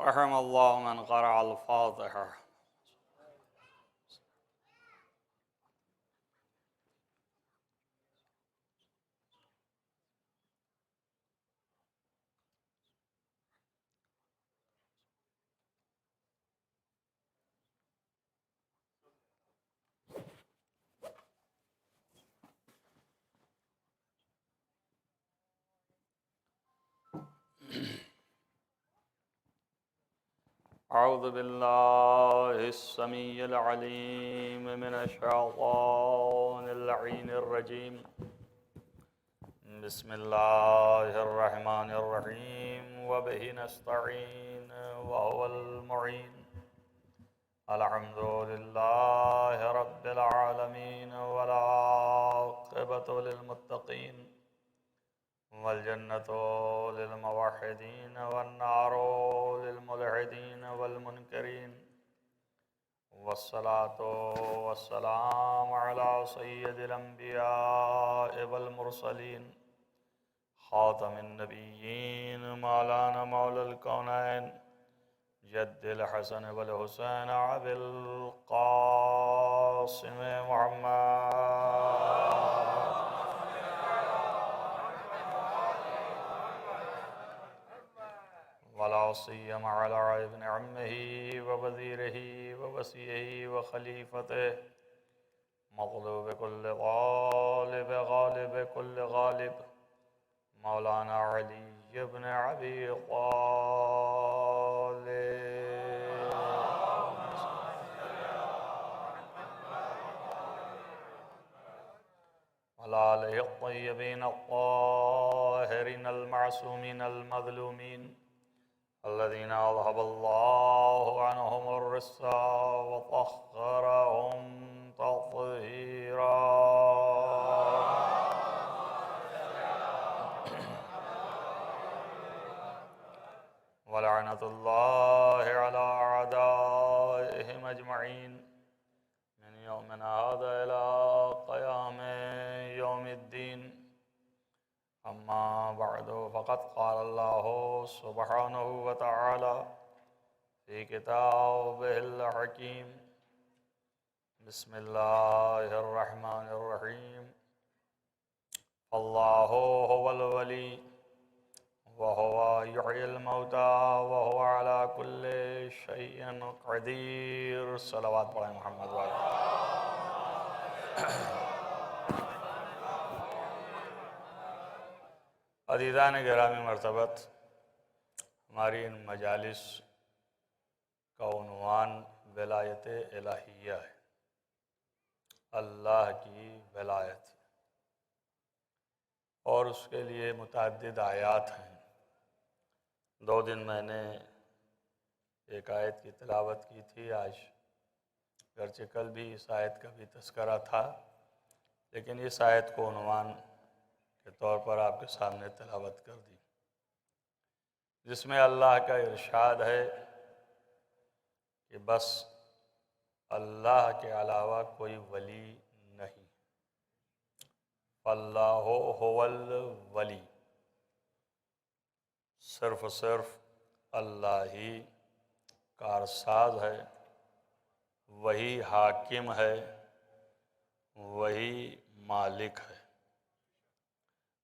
رحم الله من قرأ الفاتحة. أعوذ بالله السميع العليم من الشيطان اللعين الرجيم. بسم الله الرحمن الرحيم وبه نستعين وهو المعين. الحمد لله رب العالمين والعاقبة للمتقين والجنة للموحدين والنار للملحدين والمنكرين، والصلاة والسلام على سيد الأنبياء والمرسلين خاتم النبيين مولانا مولى الكونين جد الحسن والحسين أبي القاسم محمد ولا سيما على ابن عمه ووزيره ووصيه وخليفته مغلوب كل غالب غالب كل غالب مولانا علي بن أبي طالب وعلى آله الطيبين الطاهرين المعصومين المظلومين الذين أذهب الله عنهم الرجس وطهرهم تطهيرا. ولعنة الله على أعدائهم أجمعين من يومنا هذا إلى قيام يوم الدين. أما بعد فقد قال الله سبحانه وتعالى في كتابه الحكيم. بسم الله الرحمن الرحيم. الله هو الولي وهو يحيي الموتى وهو على كل شيء قدير. صلوات پڑھیں محمد والے. عزیزان گرامی مرتبت، ہماری ان مجالس کا عنوان ولایت الہیہ ہے، اللہ کی ولایت، اور اس کے لیے متعدد آیات ہیں. 2 دن میں نے ایک آیت کی تلاوت کی تھی. آج گرچہ کل بھی اس آیت کا بھی تذکرہ تھا، لیکن اس آیت کو عنوان کے طور پر آپ کے سامنے تلاوت کر دی، جس میں اللہ کا ارشاد ہے کہ بس اللہ کے علاوہ کوئی ولی نہیں. اللہ هو الولی، صرف اللہ ہی کارساز ہے، وہی حاکم ہے، وہی مالک ہے.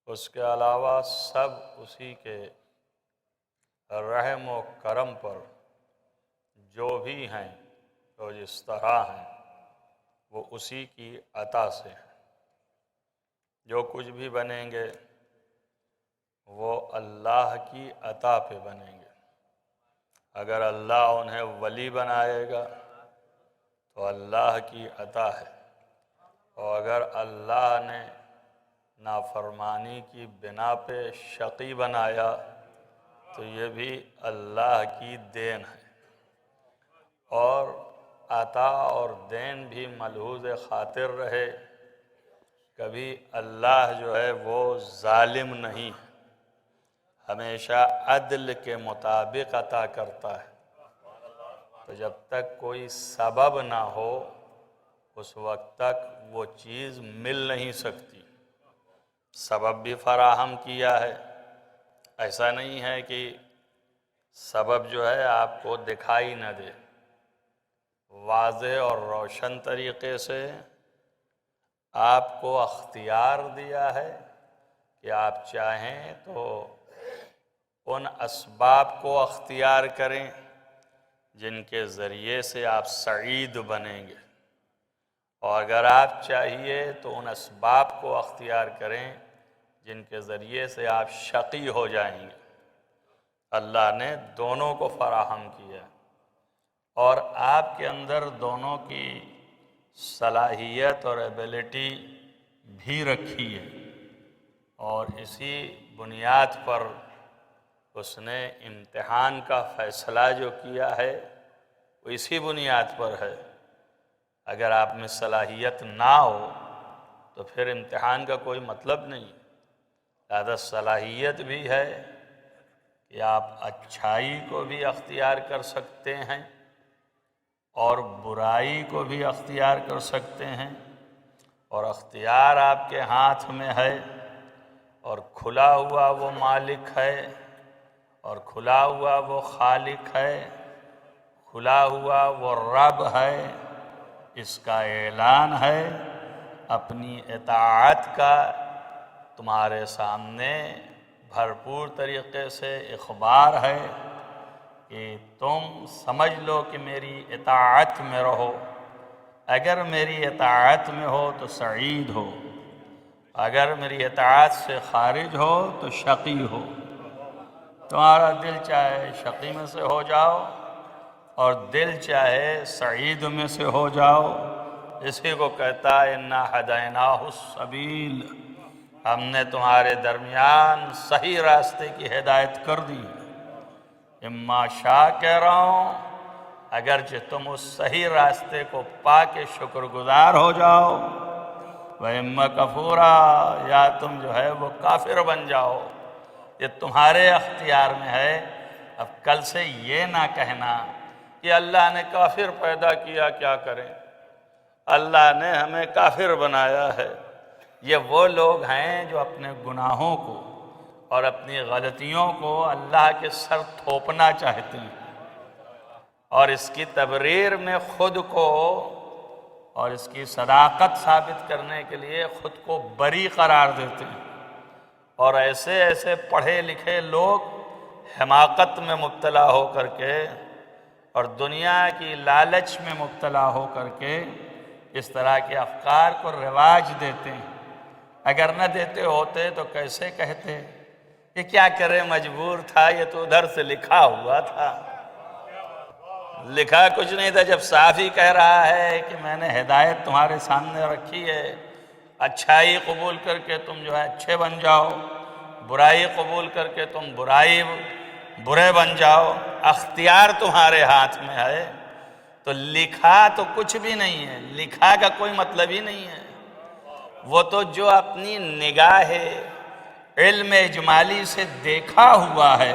اس کے علاوہ سب اسی کے رحم و کرم پر جو بھی ہیں، جو جس طرح ہیں، وہ اسی کی عطا سے ہیں. جو کچھ بھی بنیں گے وہ اللہ کی عطا پہ بنیں گے. اگر اللہ انہیں ولی بنائے گا تو اللہ کی عطا ہے، اور اگر اللہ نے نافرمانی کی بنا پہ شقی بنایا تو یہ بھی اللہ کی دین ہے. اور عطا اور دین بھی ملحوظ خاطر رہے، کبھی اللہ جو ہے وہ ظالم نہیں ہے، ہمیشہ عدل کے مطابق عطا کرتا ہے. تو جب تک کوئی سبب نہ ہو اس وقت تک وہ چیز مل نہیں سکتی. سبب بھی فراہم کیا ہے، ایسا نہیں ہے کہ سبب جو ہے آپ کو دکھائی نہ دے، واضح اور روشن طریقے سے آپ کو اختیار دیا ہے کہ آپ چاہیں تو ان اسباب کو اختیار کریں جن کے ذریعے سے آپ سعید بنیں گے، اور اگر آپ چاہیے تو ان اسباب کو اختیار کریں جن کے ذریعے سے آپ شقی ہو جائیں گے۔ اللہ نے دونوں کو فراہم کیا اور آپ کے اندر دونوں کی صلاحیت اور ایبلٹی بھی رکھی ہے، اور اسی بنیاد پر اس نے امتحان کا فیصلہ جو کیا ہے وہ اسی بنیاد پر ہے۔ اگر آپ میں صلاحیت نہ ہو تو پھر امتحان کا کوئی مطلب نہیں۔ لہذا صلاحیت بھی ہے کہ آپ اچھائی کو بھی اختیار کر سکتے ہیں اور برائی کو بھی اختیار کر سکتے ہیں، اور اختیار آپ کے ہاتھ میں ہے، اور کھلا ہوا وہ مالک ہے، اور کھلا ہوا وہ خالق ہے، کھلا ہوا وہ رب ہے۔ اس کا اعلان ہے، اپنی اطاعت کا تمہارے سامنے بھرپور طریقے سے اخبار ہے کہ تم سمجھ لو کہ میری اطاعت میں رہو۔ اگر میری اطاعت میں ہو تو سعید ہو، اگر میری اطاعت سے خارج ہو تو شقی ہو۔ تمہارا دل چاہے شقی میں سے ہو جاؤ اور دل چاہے سعید میں سے ہو جاؤ۔ اسی کو کہتا ہے انا ہدیناہ السبیل، ہم نے تمہارے درمیان صحیح راستے کی ہدایت کر دی۔ اما شاہ کہہ رہا ہوں، اگرچہ تم اس صحیح راستے کو پا کے شکر گزار ہو جاؤ، وَإِمَّا کفورا، یا تم جو ہے وہ کافر بن جاؤ، یہ تمہارے اختیار میں ہے۔ اب کل سے یہ نہ کہنا کہ اللہ نے کافر پیدا کیا، کیا کریں، اللہ نے ہمیں کافر بنایا ہے۔ یہ وہ لوگ ہیں جو اپنے گناہوں کو اور اپنی غلطیوں کو اللہ کے سر تھوپنا چاہتے ہیں، اور اس کی تبریر میں خود کو اور اس کی صداقت ثابت کرنے کے لیے خود کو بری قرار دیتے ہیں، اور ایسے ایسے پڑھے لکھے لوگ حماقت میں مبتلا ہو کر کے اور دنیا کی لالچ میں مبتلا ہو کر کے اس طرح کے افکار کو رواج دیتے ہیں۔ اگر نہ دیتے ہوتے تو کیسے کہتے یہ کیا کرے، مجبور تھا، یہ تو ادھر سے لکھا ہوا تھا۔ لکھا کچھ نہیں تھا، جب صاف ہی کہہ رہا ہے کہ میں نے ہدایت تمہارے سامنے رکھی ہے، اچھائی قبول کر کے تم جو ہے اچھے بن جاؤ، برائی قبول کر کے تم برے بن جاؤ، اختیار تمہارے ہاتھ میں ہے۔ تو لکھا تو کچھ بھی نہیں ہے، لکھا کا کوئی مطلب ہی نہیں ہے۔ وہ تو جو اپنی نگاہ علم اجمالی سے دیکھا ہوا ہے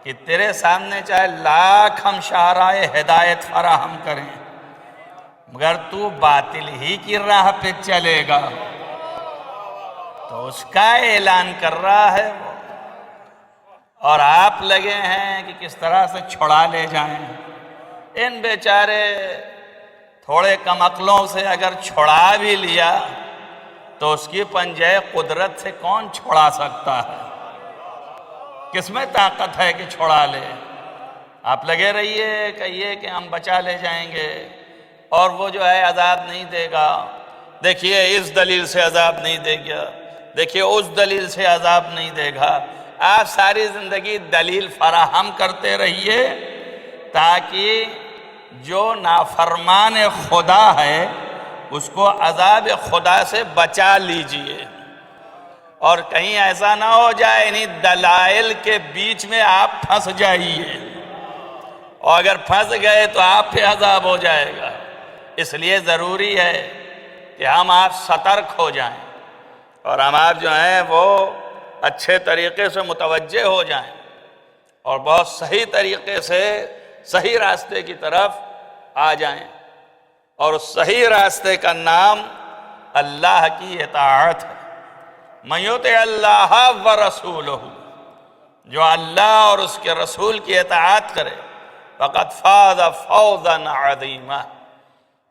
کہ تیرے سامنے چاہے لاکھ ہم شاہراہ ہدایت فراہم کریں مگر تو باطل ہی کی راہ پہ چلے گا، تو اس کا اعلان کر رہا ہے وہ، اور آپ لگے ہیں کہ کس طرح سے چھڑا لے جائیں۔ ان بیچارے تھوڑے کم عقلوں سے اگر چھڑا بھی لیا تو اس کی پنجہ قدرت سے کون چھڑا سکتا ہے؟ کس میں طاقت ہے کہ چھڑا لے؟ آپ لگے رہیے کہیے کہ ہم بچا لے جائیں گے اور وہ جو ہے عذاب نہیں دے گا، دیکھیے اس دلیل سے عذاب نہیں دے گا، دیکھیے اس دلیل سے عذاب نہیں دے گا۔ آپ ساری زندگی دلیل فراہم کرتے رہیے تاکہ جو نافرمان خدا ہے اس کو عذاب خدا سے بچا لیجئے، اور کہیں ایسا نہ ہو جائے انہیں دلائل کے بیچ میں آپ پھنس جائیے، اور اگر پھنس گئے تو آپ پہ عذاب ہو جائے گا۔ اس لیے ضروری ہے کہ ہم آپ سترک ہو جائیں اور ہم آپ جو ہیں وہ اچھے طریقے سے متوجہ ہو جائیں اور بہت صحیح طریقے سے صحیح راستے کی طرف آ جائیں، اور اس صحیح راستے کا نام اللہ کی اطاعت ہے۔ مَن یُطِعِ اللَّهَ وَرَسُولَهُ، جو اللہ اور اس کے رسول کی اطاعت کرے فقد فاز فوزا عظیما۔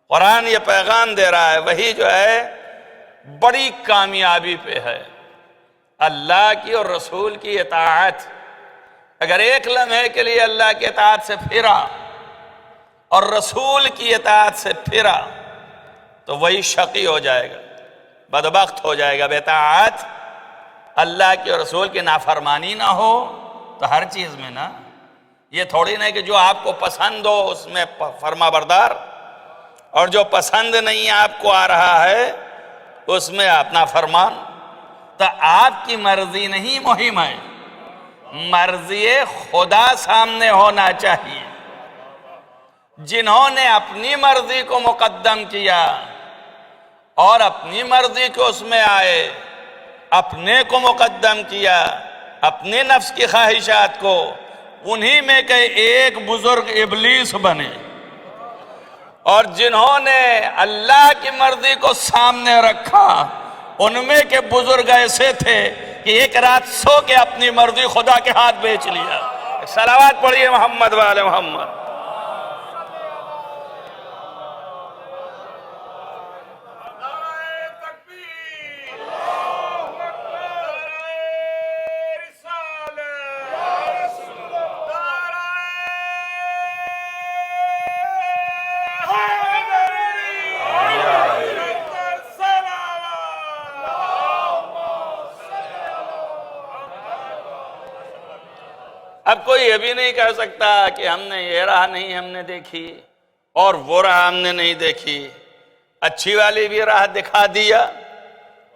قرآن یہ پیغام دے رہا ہے وہی جو ہے بڑی کامیابی پہ ہے، اللہ کی اور رسول کی اطاعت۔ اگر ایک لمحے کے لیے اللہ کی اطاعت سے پھرا اور رسول کی اطاعت سے پھرا تو وہی شقی ہو جائے گا، بدبخت ہو جائے گا۔ بے اطاعت اللہ کی اور رسول کی نافرمانی نہ ہو تو ہر چیز میں نا، یہ تھوڑی نہیں کہ جو آپ کو پسند ہو اس میں فرما بردار، اور جو پسند نہیں آپ کو آ رہا ہے اس میں آپ نافرمان۔ تو آپ کی مرضی نہیں مہم ہے، مرضی خدا سامنے ہونا چاہیے۔ جنہوں نے اپنی مرضی کو مقدم کیا اور اپنی مرضی کو اس میں آئے، اپنے کو مقدم کیا، اپنے نفس کی خواہشات کو، انہی میں کہ ایک بزرگ ابلیس بنے۔ اور جنہوں نے اللہ کی مرضی کو سامنے رکھا ان میں کے بزرگ ایسے تھے کہ ایک رات سو کے اپنی مرضی خدا کے ہاتھ بیچ لیا۔ صلوات پڑھیے محمد وآل محمد۔ اب کوئی یہ بھی نہیں کہہ سکتا کہ ہم نے یہ راہ نہیں ہم نے دیکھی اور وہ راہ ہم نے نہیں دیکھی۔ اچھی والی بھی راہ دکھا دیا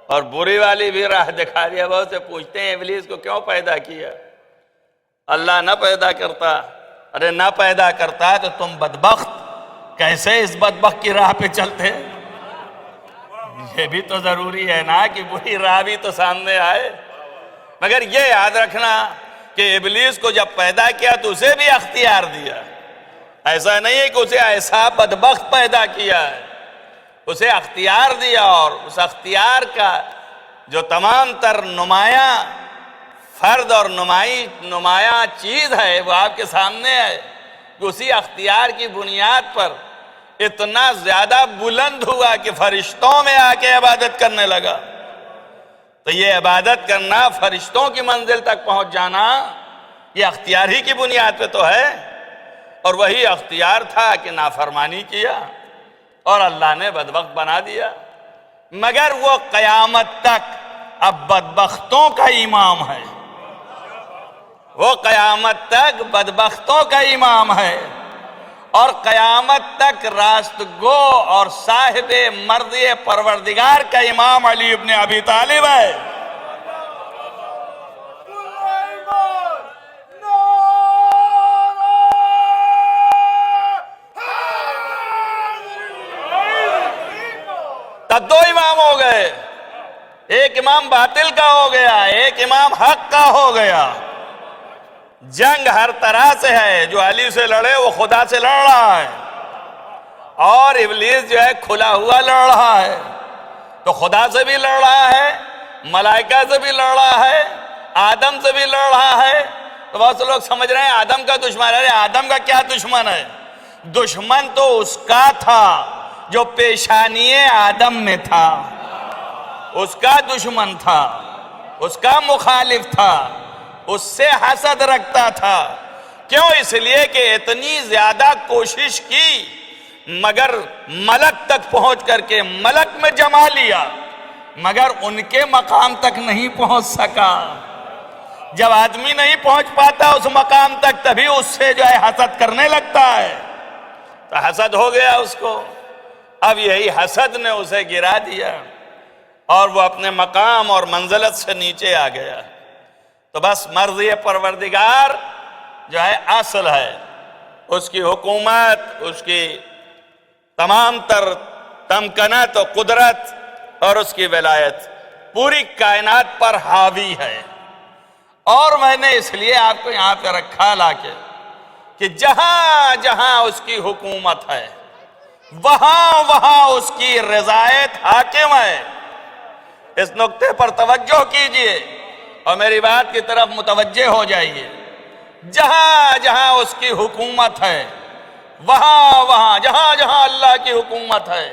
اور بری والی بھی راہ دکھا دیا۔ بہت سے پوچھتے ہیں ابلیس کو کیوں پیدا کیا؟ اللہ نہ پیدا کرتا، ارے نہ پیدا کرتا تو تم بدبخت کیسے اس بدبخت کی راہ پہ چلتے؟ یہ بھی تو ضروری ہے نا کہ بری راہ بھی تو سامنے آئے۔ مگر یہ یاد رکھنا کہ ابلیس کو جب پیدا کیا تو اسے بھی اختیار دیا، ایسا نہیں ہے کہ اسے ایسا بدبخت پیدا کیا ہے، اسے اختیار دیا، اور اس اختیار کا جو تمام تر نمایاں فرد اور نمایاں چیز ہے وہ آپ کے سامنے ہے کہ اسی اختیار کی بنیاد پر اتنا زیادہ بلند ہوا کہ فرشتوں میں آ کے عبادت کرنے لگا۔ تو یہ عبادت کرنا، فرشتوں کی منزل تک پہنچ جانا، یہ اختیار ہی کی بنیاد پہ تو ہے، اور وہی اختیار تھا کہ نافرمانی کیا اور اللہ نے بدبخت بنا دیا۔ مگر وہ قیامت تک اب بدبختوں کا امام ہے، وہ قیامت تک بدبختوں کا امام ہے، اور قیامت تک راست گو اور صاحب مرضی پروردگار کا امام علی ابن ابی طالب ہے۔ تب دو امام ہو گئے، ایک امام باطل کا ہو گیا، ایک امام حق کا ہو گیا۔ جنگ ہر طرح سے ہے، جو علی سے لڑے وہ خدا سے لڑ رہا ہے، اور ابلیس جو ہے کھلا ہوا لڑ رہا ہے، تو خدا سے بھی لڑ رہا ہے، ملائکہ سے بھی لڑ رہا ہے، آدم سے بھی لڑ رہا ہے۔ تو بہت سے لوگ سمجھ رہے ہیں آدم کا دشمن ہے۔ آدم کا کیا دشمن ہے؟ دشمن تو اس کا تھا جو پیشانی آدم میں تھا، اس کا دشمن تھا، اس کا مخالف تھا، اس سے حسد رکھتا تھا۔ کیوں؟ اس لیے کہ اتنی زیادہ کوشش کی مگر ملک تک پہنچ کر کے ملک میں جما لیا، مگر ان کے مقام تک نہیں پہنچ سکا۔ جب آدمی نہیں پہنچ پاتا اس مقام تک تبھی اس سے جو ہے حسد کرنے لگتا ہے، تو حسد ہو گیا اس کو۔ اب یہی حسد نے اسے گرا دیا اور وہ اپنے مقام اور منزلت سے نیچے آ گیا۔ تو بس مرضی پروردگار جو ہے اصل ہے، اس کی حکومت، اس کی تمام تر تمکنت و قدرت اور اس کی ولایت پوری کائنات پر حاوی ہے۔ اور میں نے اس لیے آپ کو یہاں پہ رکھا لا کے کہ جہاں جہاں اس کی حکومت ہے وہاں وہاں اس کی رضایت حاکم ہے۔ اس نقطے پر توجہ کیجئے اور میری بات کی طرف متوجہ ہو جائیے، جہاں جہاں اس کی حکومت ہے، وہاں وہاں جہاں جہاں اللہ کی حکومت ہے،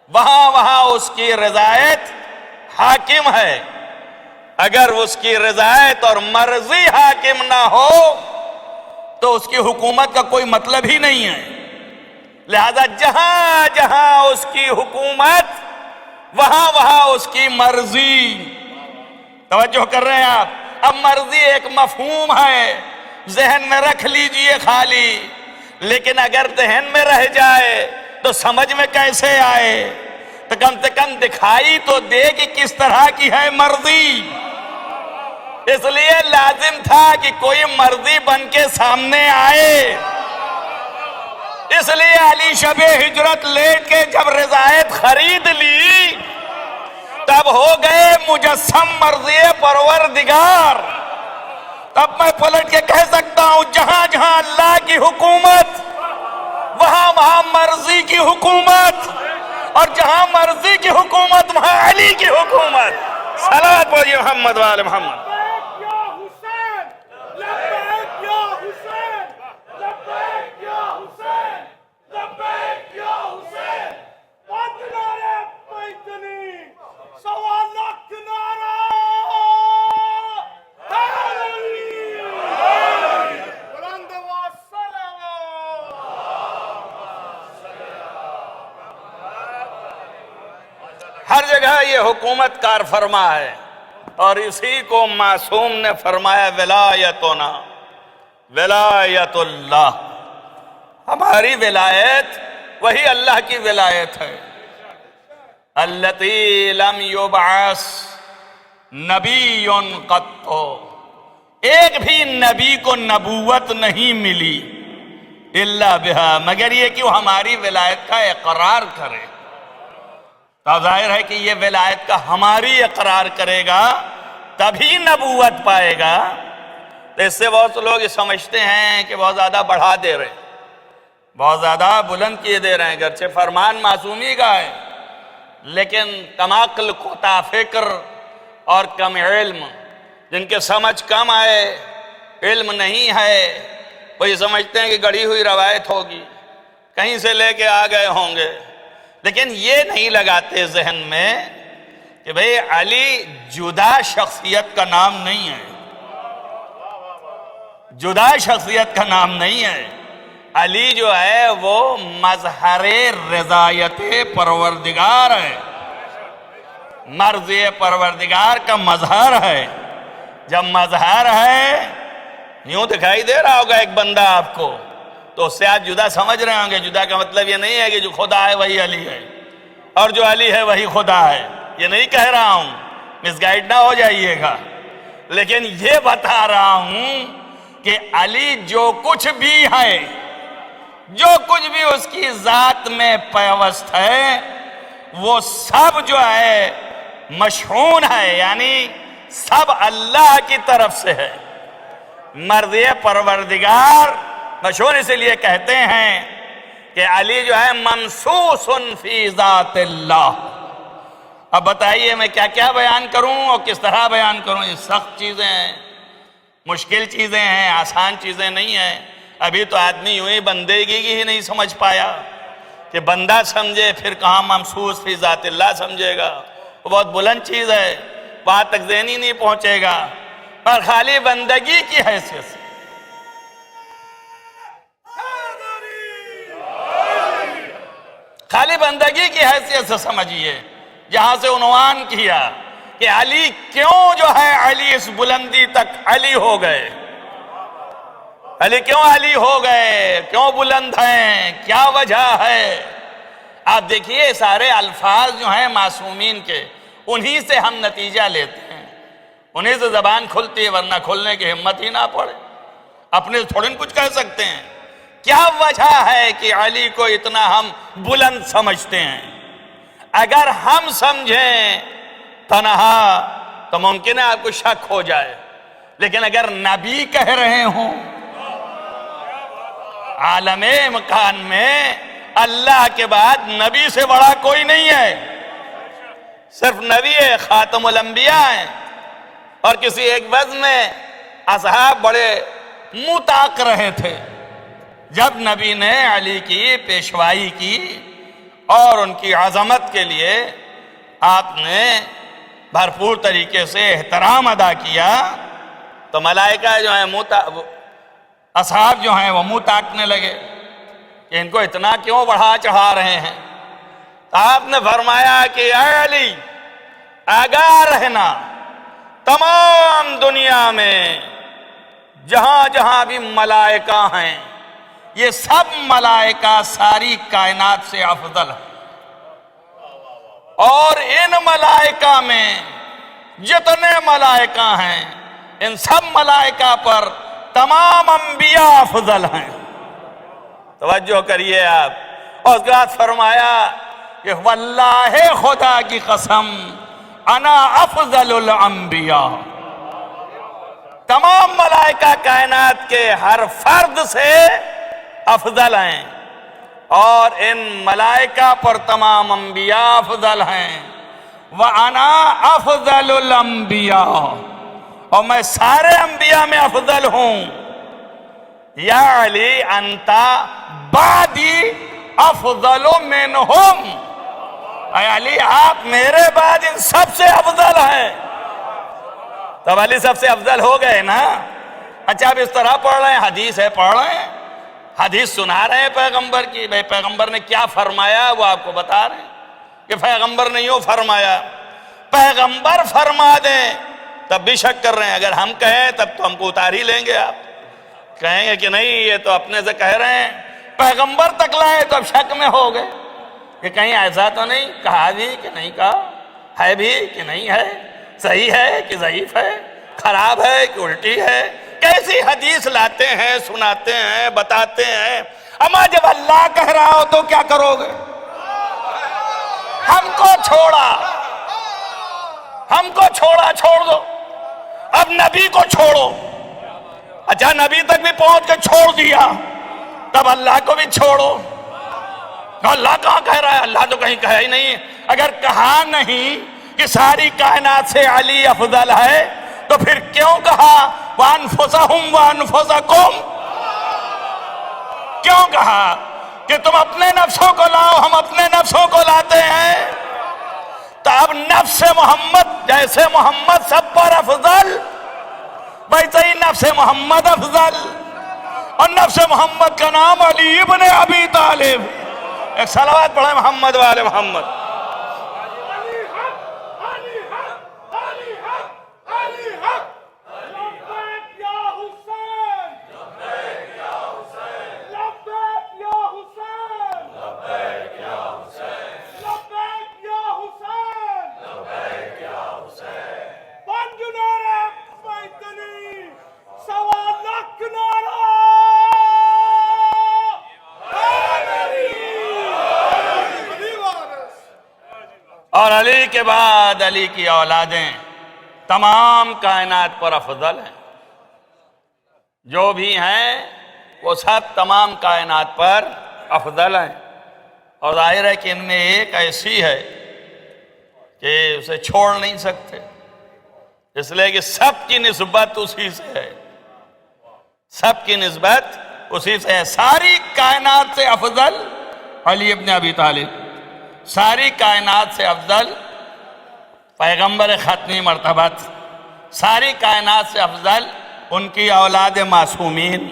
وہاں وہاں اس کی رضایت حاکم ہے۔ اگر اس کی رضایت اور مرضی حاکم نہ ہو تو اس کی حکومت کا کوئی مطلب ہی نہیں ہے۔ لہذا جہاں جہاں اس کی حکومت، وہاں وہاں اس کی مرضی۔ توجہ کر رہے ہیں آپ؟ اب مرضی ایک مفہوم ہے، ذہن میں رکھ لیجئے خالی، لیکن اگر ذہن میں رہ جائے تو سمجھ میں کیسے آئے؟ تو کم سے کم دکھائی تو دے کہ کس طرح کی ہے مرضی۔ اس لیے لازم تھا کہ کوئی مرضی بن کے سامنے آئے۔ اس لیے علی شب ہجرت لے کے جب رضایت خرید لی، تب ہو گئے مجسم مرضی پروردگار۔ تب میں پلٹ کے کہہ سکتا ہوں، جہاں جہاں اللہ کی حکومت، وہاں وہاں مرضی کی حکومت، اور جہاں مرضی کی حکومت وہاں علی کی حکومت۔ صلوات پڑھیے محمد وآل محمد۔ ہر جگہ یہ حکومت کار فرما ہے، اور اسی کو معصوم نے فرمایا ولایتنا ولایت اللہ۔ ہماری ولایت وہی اللہ کی ولایت ہے۔ التی لم یبعث نبی قط، ایک بھی نبی کو نبوت نہیں ملی الا بہا، مگر یہ کہ وہ ہماری ولایت کا اقرار کرے۔ تو ظاہر ہے کہ یہ ولایت کا ہماری اقرار کرے گا تبھی نبوت پائے گا۔ تو اس سے بہت سے لوگ یہ سمجھتے ہیں کہ بہت زیادہ بڑھا دے رہے ہیں، بہت زیادہ بلند کیے دے رہے ہیں، گرچہ فرمان معصومی کا ہے، لیکن کم عقل، کوتا فکر اور کم علم، جن کے سمجھ کم آئے، علم نہیں ہے، وہ یہ سمجھتے ہیں کہ گڑھی ہوئی روایت ہوگی، کہیں سے لے کے آ گئے ہوں گے، لیکن یہ نہیں لگاتے ذہن میں کہ بھئی علی جدا شخصیت کا نام نہیں ہے، جدا شخصیت کا نام نہیں ہے۔ علی جو ہے وہ مظہر رضایت پروردگار ہے، مرضی پروردگار کا مظہر ہے۔ جب مظہر ہے، یوں دکھائی دے رہا ہوگا ایک بندہ آپ کو، تو اس سے آپ جدا سمجھ رہے ہوں گے۔ جدا کا مطلب یہ نہیں ہے کہ جو خدا ہے وہی علی ہے، اور جو علی ہے وہی خدا ہے، یہ نہیں کہہ رہا ہوں، مس گائیڈ نہ ہو جائیے گا، لیکن یہ بتا رہا ہوں کہ علی جو کچھ بھی ہے، جو کچھ بھی اس کی ذات میں پیوست ہے، وہ سب جو ہے مشحون ہے، یعنی سب اللہ کی طرف سے ہے۔ مرضی پروردگار مشہور اس لیے کہتے ہیں کہ علی جو ہے ممسوس فی ذات اللہ۔ اب بتائیے میں کیا کیا بیان کروں اور کس طرح بیان کروں؟ یہ سخت چیزیں ہیں، مشکل چیزیں ہیں، آسان چیزیں نہیں ہیں۔ ابھی تو آدمی یوں ہی بندگی کی ہی نہیں سمجھ پایا کہ بندہ سمجھے، پھر کہاں ممسوس فی ذات اللہ سمجھے گا؟ وہ بہت بلند چیز ہے، وہاں تک ذہن ہی نہیں پہنچے گا، پر خالی بندگی کی حیثیت سے۔ خالی بندگی کی حیثیت سے سمجھیے، جہاں سے عنوان کیا کہ علی کیوں جو ہے علی اس بلندی تک علی ہو گئے، علی کیوں علی ہو گئے، کیوں بلند ہیں، کیا وجہ ہے؟ آپ دیکھیے سارے الفاظ جو ہیں معصومین کے، انہی سے ہم نتیجہ لیتے ہیں، انہی سے زبان کھلتی ہے، ورنہ کھلنے کی ہمت ہی نہ پڑے، اپنے تھوڑے کچھ کہہ سکتے ہیں۔ کیا وجہ ہے کہ علی کو اتنا ہم بلند سمجھتے ہیں؟ اگر ہم سمجھیں تنہا تو ممکن ہے آپ کو شک ہو جائے، لیکن اگر نبی کہہ رہے ہوں، عالم مکان میں اللہ کے بعد نبی سے بڑا کوئی نہیں ہے، صرف نبی ہے، خاتم الانبیاء ہیں، اور کسی ایک وقت میں اصحاب بڑے منہ تاک رہے تھے جب نبی نے علی کی پیشوائی کی اور ان کی عظمت کے لیے آپ نے بھرپور طریقے سے احترام ادا کیا، تو ملائکہ جو ہیں اصحاب جو ہیں وہ منہ تاکنے لگے کہ ان کو اتنا کیوں بڑھا چڑھا رہے ہیں۔ تو آپ نے فرمایا کہ اے علی، آگاہ رہنا، تمام دنیا میں جہاں جہاں بھی ملائکہ ہیں، یہ سب ملائکہ ساری کائنات سے افضل ہیں، اور ان ملائکہ میں جتنے ملائکہ ہیں ان سب ملائکہ پر تمام انبیاء افضل ہیں۔ توجہ کریے آپ، اور اس کے بعد فرمایا کہ واللہ خدا کی قسم انا افضل الانبیاء، تمام ملائکہ کائنات کے ہر فرد سے افضل ہیں، اور ان ملائکہ پر تمام انبیاء افضل ہیں۔ وَأَنَا أَفْضَلُ الْأَنْبِيَاءِ، اور میں سارے انبیاء میں افضل ہوں۔ یا علی انت بعدی افضل منہم، اے علی آپ میرے بعد ان سب سے افضل ہیں۔ تب علی سب سے افضل ہو گئے نا۔ اچھا اب اس طرح پڑھ رہے ہیں، حدیث ہے پڑھ رہے ہیں، حدیث سنا رہے ہیں پیغمبر کی، بھئی پیغمبر نے کیا فرمایا وہ آپ کو بتا رہے ہیں کہ پیغمبر نے یوں فرمایا۔ پیغمبر فرما دیں تب بھی شک کر رہے ہیں، اگر ہم کہیں تب تو ہم کو اتار ہی لیں گے، آپ کہیں گے کہ نہیں یہ تو اپنے سے کہہ رہے ہیں، پیغمبر تک لائے تو اب شک میں ہو گئے کہ کہیں ایسا تو نہیں کہا بھی کہ نہیں کہا، ہے بھی کہ نہیں ہے، صحیح ہے کہ ضعیف ہے، خراب ہے کہ الٹی ہے، کیسی حدیث لاتے ہیں، سناتے ہیں، بتاتے ہیں۔ اما جب اللہ کہہ رہا ہو تو کیا کرو گے؟ ہم کو چھوڑا چھوڑ دو، اب نبی کو چھوڑو۔ اچھا نبی تک بھی پہنچ کے چھوڑ دیا، تب اللہ کو بھی چھوڑو۔ اللہ کہاں کہہ رہا ہے؟ اللہ تو کہیں کہا ہی نہیں۔ اگر کہا نہیں کہ ساری کائنات سے علی افضل ہے تو پھر کیوں کہا وَأَنفُسَهُمْ وَأَنفُسَكُمْ؟ کیوں کہا کہ تم اپنے نفسوں کو لاؤ، ہم اپنے نفسوں کو لاتے ہیں؟ تو اب نفس محمد جیسے محمد سب پر افضل، ویسے ہی نفس محمد افضل، اور نفس محمد کا نام علی ابن ابی طالب۔ ایک صلوات پڑھیں محمد والے محمد۔ اور علی کے بعد علی کی اولادیں تمام کائنات پر افضل ہیں، جو بھی ہیں وہ سب تمام کائنات پر افضل ہیں، اور ظاہر ہے کہ ان میں ایک ایسی ہے کہ اسے چھوڑ نہیں سکتے، اس لیے کہ سب کی نسبت اسی سے ہے، سب کی نسبت اسی سے ہے۔ ساری کائنات سے افضل علی ابن ابی طالب، ساری کائنات سے افضل پیغمبر ختمی مرتبت، ساری کائنات سے افضل ان کی اولاد معصومین۔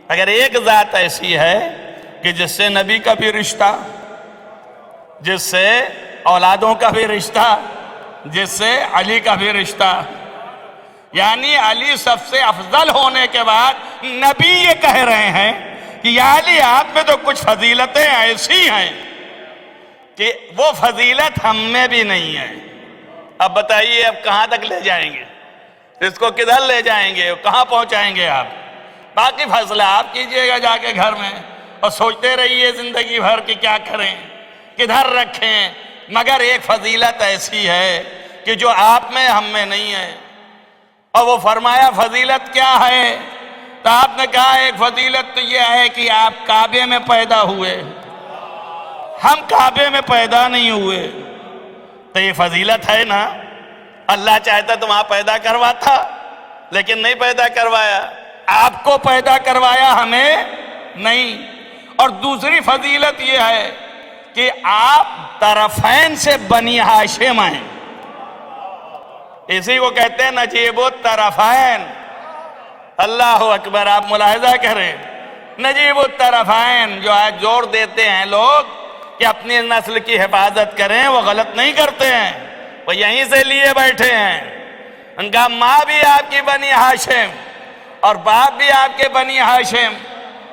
اگر ایک ذات ایسی ہے کہ جس سے نبی کا بھی رشتہ، جس سے اولادوں کا بھی رشتہ، جس سے علی کا بھی رشتہ، یعنی علی سب سے افضل ہونے کے بعد نبی یہ کہہ رہے ہیں کہ یا علی آپ میں تو کچھ فضیلتیں ایسی ہیں کہ وہ فضیلت ہم میں بھی نہیں ہے۔ اب بتائیے اب کہاں تک لے جائیں گے اس کو، کدھر لے جائیں گے، کہاں پہنچائیں گے آپ؟ باقی فیصلہ آپ کیجئے گا جا کے گھر میں، اور سوچتے رہیے زندگی بھر کہ کیا کریں، کدھر رکھیں، مگر ایک فضیلت ایسی ہے کہ جو آپ میں ہم میں نہیں ہے۔ اور وہ فرمایا فضیلت کیا ہے؟ تو آپ نے کہا ایک فضیلت تو یہ ہے کہ آپ کعبے میں پیدا ہوئے، ہم کعبے میں پیدا نہیں ہوئے۔ تو یہ فضیلت ہے نا، اللہ چاہتا تو وہاں پیدا کرواتا، لیکن نہیں پیدا کروایا۔ آپ کو پیدا کروایا، ہمیں نہیں۔ اور دوسری فضیلت یہ ہے کہ آپ طرفین سے بنی ہاشم ہیں، اسی کو کہتے ہیں نجیب الطرفین۔ اللہ اکبر، آپ ملاحظہ کریں، نجیب الطرفین، جو آج زور دیتے ہیں لوگ کہ اپنی نسل کی حفاظت کریں، وہ غلط نہیں کرتے ہیں، وہ یہیں سے لیے بیٹھے ہیں۔ ان کا ماں بھی آپ کی بنی ہاشم اور باپ بھی آپ کے بنی ہاشم،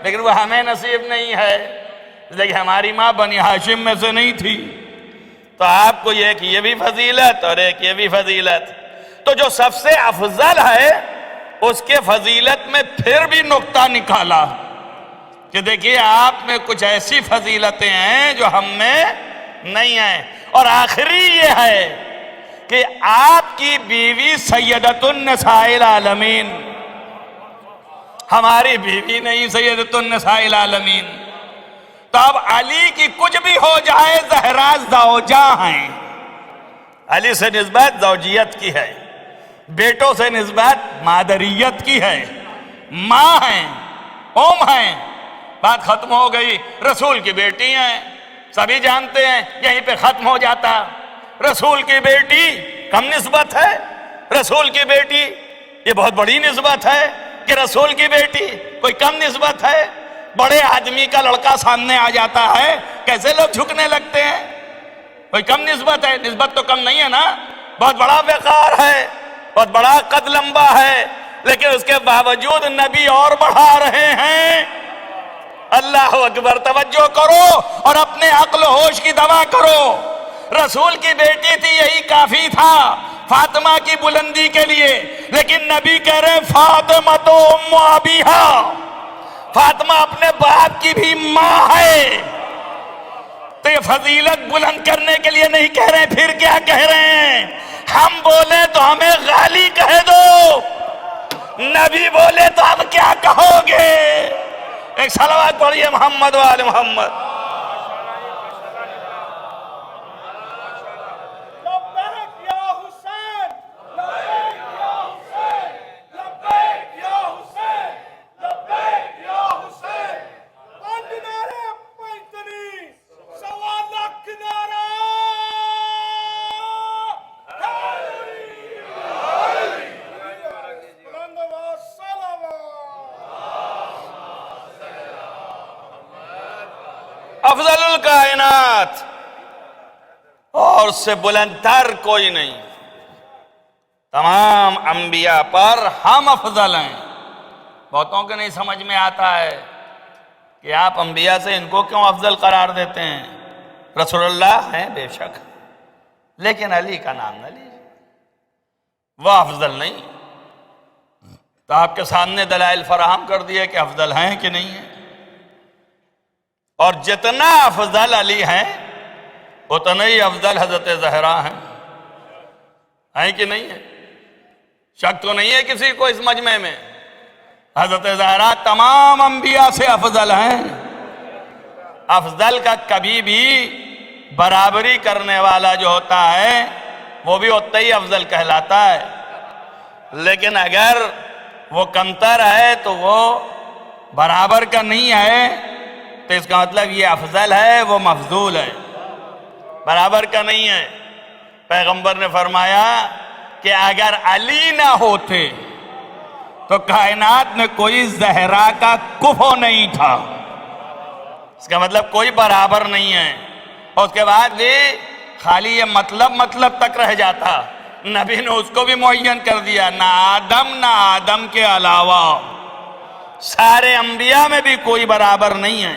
لیکن وہ ہمیں نصیب نہیں ہے، لیکن ہماری ماں بنی ہاشم میں سے نہیں تھی۔ تو آپ کو ایک یہ بھی فضیلت اور ایک یہ بھی فضیلت۔ تو جو سب سے افضل ہے اس کے فضیلت میں پھر بھی نقطہ نکالا کہ دیکھیے آپ میں کچھ ایسی فضیلتیں ہیں جو ہم میں نہیں ہیں۔ اور آخری یہ ہے کہ آپ کی بیوی سیدۃ النساء العالمین، ہماری بیوی نہیں سیدۃ النساء العالمین۔ تو اب علی کی کچھ بھی ہو جائے، زہرا زوجہ ہیں، علی سے نسبت زوجیت کی ہے، بیٹوں سے نسبت مادریت کی ہے، ماں ہیں، ام ہیں، بات ختم ہو گئی۔ رسول کی بیٹی ہیں، سبھی جانتے ہیں، یہیں پہ ختم ہو جاتا۔ رسول کی بیٹی کم نسبت ہے، رسول کی بیٹی یہ بہت بڑی نسبت ہے کہ رسول کی بیٹی کوئی کم نسبت ہے۔ بڑے آدمی کا لڑکا سامنے آ جاتا ہے، کیسے لوگ جھکنے لگتے ہیں؟ کوئی کم نسبت ہے؟ نسبت تو کم نہیں ہے نا، بہت بڑا وقار ہے، بہت بڑا قد لمبا ہے، لیکن اس کے باوجود نبی اور بڑھا رہے ہیں۔ اللہ اکبر، توجہ کرو اور اپنے عقل و ہوش کی دوا کرو۔ رسول کی بیٹی تھی، یہی کافی تھا فاطمہ کی بلندی کے لیے، لیکن نبی کہہ رہے ہیں فاطمہ تو ام ابیہا، فاطمہ اپنے باپ کی بھی ماں ہے۔ تو یہ فضیلت بلند کرنے کے لیے نہیں کہہ رہے، پھر کیا کہہ رہے ہیں؟ ہم بولے تو ہمیں غالی کہہ دو، نبی بولے تو ہم کیا کہو گے؟ ایک صلوات پڑھیے محمد وآل محمد۔ افضل الکائنات، اور اس سے بلندتر کوئی نہیں۔ تمام انبیاء پر ہم افضل ہیں۔ بہتوں کے نہیں سمجھ میں آتا ہے کہ آپ انبیاء سے ان کو کیوں افضل قرار دیتے ہیں؟ رسول اللہ ہیں بے شک، لیکن علی کا نام نہ لیجیے، وہ افضل نہیں۔ تو آپ کے سامنے دلائل فراہم کر دیے کہ افضل ہیں کہ نہیں ہیں، اور جتنا افضل علی ہیں اتنا ہی افضل حضرت زہرا ہیں کہ نہیں ہے؟ شک تو نہیں ہے کسی کو اس مجمع میں؟ حضرت زہرا تمام انبیاء سے افضل ہیں۔ افضل کا کبھی بھی برابری کرنے والا جو ہوتا ہے وہ بھی اتنا ہی افضل کہلاتا ہے، لیکن اگر وہ کمتر ہے تو وہ برابر کا نہیں ہے، تو اس کا مطلب یہ افضل ہے، وہ مفضول ہے، برابر کا نہیں ہے۔ پیغمبر نے فرمایا کہ اگر علی نہ ہوتے تو کائنات میں کوئی زہرا کا کفو نہیں تھا۔ اس کا مطلب کوئی برابر نہیں ہے۔ اور اس کے بعد بھی خالی یہ مطلب تک رہ جاتا، نبی نے اس کو بھی معین کر دیا، نہ آدم کے علاوہ سارے انبیاء میں بھی کوئی برابر نہیں ہے۔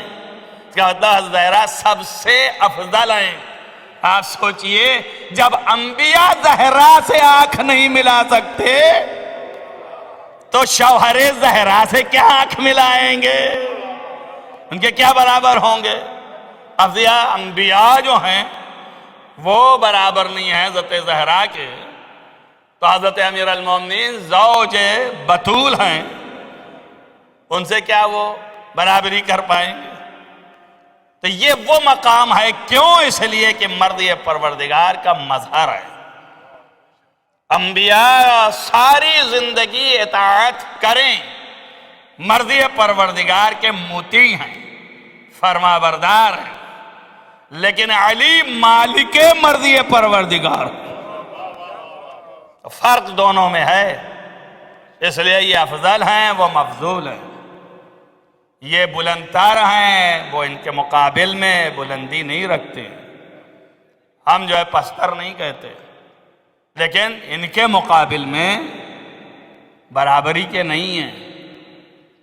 اس کا مطلب زہرا سب سے افضل ہیں۔ آپ سوچئے جب انبیاء زہرا سے آنکھ نہیں ملا سکتے تو شوہر زہرا سے کیا آنکھ ملائیں گے؟ ان کے کیا برابر ہوں گے؟ انبیاء جو ہیں وہ برابر نہیں ہیں حضرت زہرا کے، تو حضرت امیر المومنین زوج بطول ہیں، ان سے کیا وہ برابری کر پائیں گے؟ تو یہ وہ مقام ہے، کیوں؟ اس لیے کہ مرد پروردگار کا مظہر ہے۔ انبیاء ساری زندگی اطاعت کریں، مرضی پروردگار کے مطیع ہیں، فرما بردار ہیں، لیکن علی مالک مرضی پروردگار، فرق دونوں میں ہے، اس لیے یہ افضل ہیں، وہ مفضول ہیں، یہ بلند تر ہیں، وہ ان کے مقابل میں بلندی نہیں رکھتے، ہم جو ہے پستر نہیں کہتے، لیکن ان کے مقابل میں برابری کے نہیں ہیں،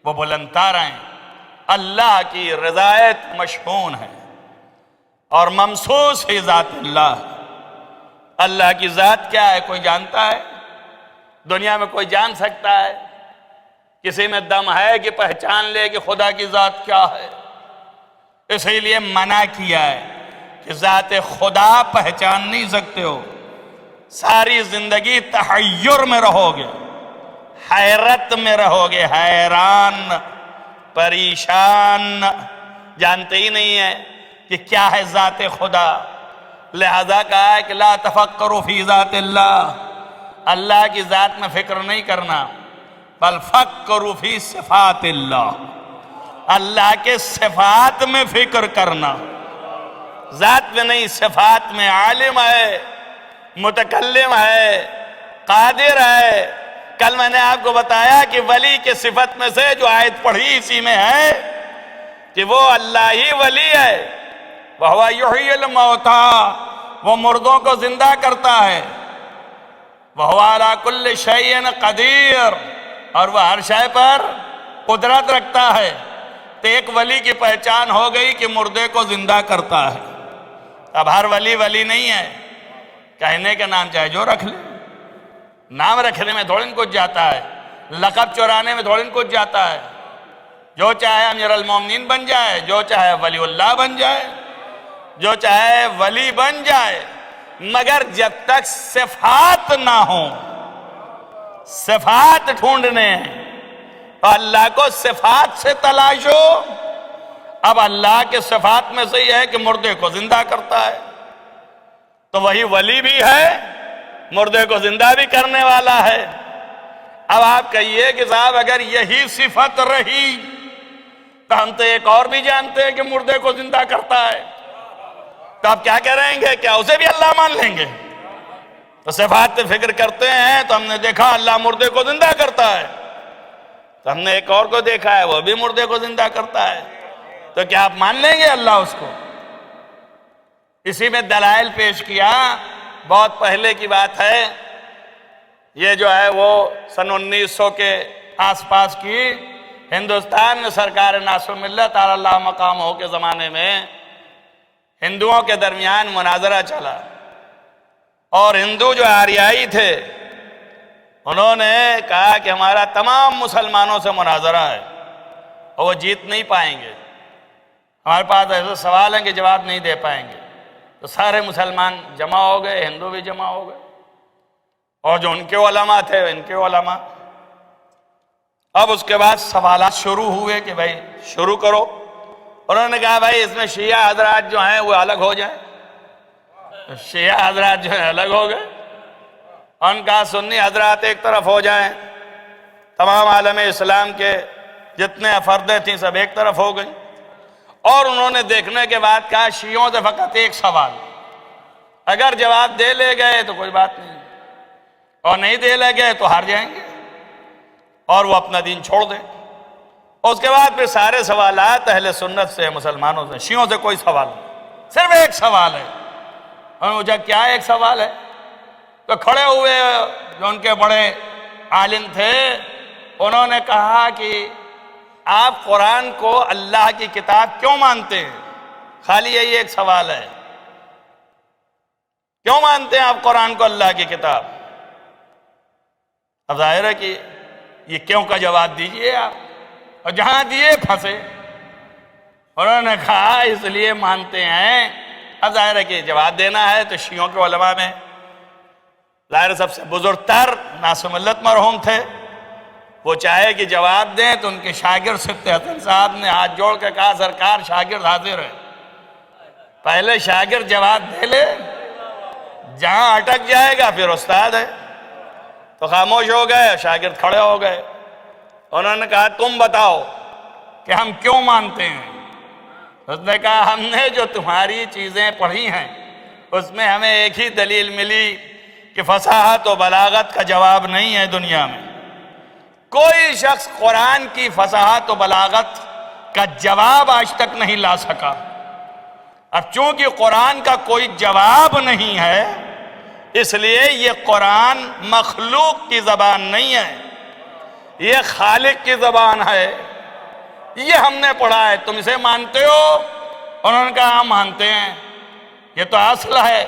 وہ بلند تر ہیں، اللہ کی رضایت مشحون ہے اور ممسوس ہے ذات اللہ۔ اللہ کی ذات کیا ہے کوئی جانتا ہے؟ دنیا میں کوئی جان سکتا ہے؟ کسی میں دم ہے کہ پہچان لے کہ خدا کی ذات کیا ہے؟ اسی لیے منع کیا ہے کہ ذات خدا پہچان نہیں سکتے ہو، ساری زندگی تحیر میں رہو گے، حیرت میں رہو گے، حیران پریشان، جانتے ہی نہیں ہے کہ کیا ہے ذات خدا، لہذا کہا ہے کہ لا تفکروا فی ذات اللہ، اللہ کی ذات میں فکر نہیں کرنا، بل فکروا فی صفات اللہ، اللہ کے صفات میں فکر کرنا، ذات میں نہیں، صفات میں۔ عالم ہے، متکلم ہے، قادر ہے۔ کل میں نے آپ کو بتایا کہ ولی کے صفت میں سے جو آیت پڑھی اسی میں ہے کہ وہ اللہ ہی ولی ہے، وَهُوَ يُحْيِي الْمَوْتَى، وہ مردوں کو زندہ کرتا ہے، وَهُوَ عَلَى كُلِّ شَيْءٍ قَدِيرٌ، اور وہ ہر شے پر قدرت رکھتا ہے۔ تو ایک ولی کی پہچان ہو گئی کہ مردے کو زندہ کرتا ہے۔ اب ہر ولی ولی نہیں ہے، کہنے کا نام چاہے جو رکھ لے، نام رکھنے میں تھوڑی کچھ جاتا ہے، لقب چرانے میں تھوڑی کچھ جاتا ہے، جو چاہے امیر المومنین بن جائے، جو چاہے ولی اللہ بن جائے، جو چاہے ولی بن جائے، مگر جب تک صفات نہ ہوں، صفات ڈھونڈنے ہیں، تو اللہ کو صفات سے تلاش ہو۔ اب اللہ کے صفات میں سے یہ ہے کہ مردے کو زندہ کرتا ہے، تو وہی ولی بھی ہے، مردے کو زندہ بھی کرنے والا ہے۔ اب آپ کہیے کہ صاحب اگر یہی صفت رہی تو ہم تو ایک اور بھی جانتے ہیں کہ مردے کو زندہ کرتا ہے، تو آپ کیا کریں گے؟ کیا اسے بھی اللہ مان لیں گے؟ تو صفات پہ فکر کرتے ہیں تو ہم نے دیکھا اللہ مردے کو زندہ کرتا ہے، تو ہم نے ایک اور کو دیکھا ہے وہ بھی مردے کو زندہ کرتا ہے، تو کیا آپ مان لیں گے اللہ اس کو؟ اسی میں دلائل پیش کیا، بہت پہلے کی بات ہے، یہ جو ہے وہ سن 1900 کے آس پاس کی ہندوستان میں سرکار ناصر ملت تعالی اللہ مقام ہو کے زمانے میں ہندوؤں کے درمیان مناظرہ چلا، اور ہندو جو آریائی تھے انہوں نے کہا کہ ہمارا تمام مسلمانوں سے مناظرہ ہے اور وہ جیت نہیں پائیں گے، ہمارے پاس ایسے سوال ہیں کہ جواب نہیں دے پائیں گے۔ تو سارے مسلمان جمع ہو گئے، ہندو بھی جمع ہو گئے، اور جو ان کے علماء تھے ان کے علماء۔ اب اس کے بعد سوالات شروع ہوئے کہ بھائی شروع کرو۔ انہوں نے کہا بھائی اس میں شیعہ حضرات جو ہیں وہ الگ ہو جائیں، شیعہ حضرات جو ہیں الگ ہو گئے، ان کا سنی حضرات ایک طرف ہو جائیں، تمام عالم اسلام کے جتنے افردیں تھیں سب ایک طرف ہو گئی۔ اور انہوں نے دیکھنے کے بعد کہا شیعوں سے فقط ایک سوال، اگر جواب دے لے گئے تو کوئی بات نہیں، اور نہیں دے لے گئے تو ہار جائیں گے اور وہ اپنا دین چھوڑ دیں۔ اس کے بعد پھر سارے سوالات اہل سنت سے، مسلمانوں سے، شیعوں سے کوئی سوال نہیں، صرف ایک سوال ہے۔ انہوں نے پوچھا کیا ایک سوال ہے؟ تو کھڑے ہوئے جو ان کے بڑے عالم تھے انہوں نے کہا کہ آپ قرآن کو اللہ کی کتاب کیوں مانتے ہیں؟ خالی یہی ایک سوال ہے، کیوں مانتے ہیں آپ قرآن کو اللہ کی کتاب؟ اب ظاہر ہے کہ یہ کیوں کا جواب دیجئے آپ، اور جہاں دیے پھنسے۔ انہوں نے کہا اس لیے مانتے ہیں، اب ظاہر ہے کہ جواب دینا ہے تو شیعوں کے علماء میں ظاہر سب سے بزرگ تر ناصر ملت مرحوم تھے، وہ چاہے کہ جواب دیں تو ان کے شاگرد سبت حسن صاحب نے ہاتھ جوڑ کے کہا سرکار شاگرد حاضر ہے، پہلے شاگرد جواب دے لے، جہاں اٹک جائے گا پھر استاد ہے۔ تو خاموش ہو گئے، شاگرد کھڑے ہو گئے، انہوں نے کہا تم بتاؤ کہ ہم کیوں مانتے ہیں؟ اس نے کہا ہم نے جو تمہاری چیزیں پڑھی ہیں اس میں ہمیں ایک ہی دلیل ملی کہ فصاحت و بلاغت کا جواب نہیں ہے دنیا میں، کوئی شخص قرآن کی فصاحت و بلاغت کا جواب آج تک نہیں لا سکا۔ اب چونکہ قرآن کا کوئی جواب نہیں ہے اس لیے یہ قرآن مخلوق کی زبان نہیں ہے، یہ خالق کی زبان ہے۔ یہ ہم نے پڑھا ہے، تم اسے مانتے ہو؟ انہوں نے کہا ہم مانتے ہیں، یہ تو اصل ہے،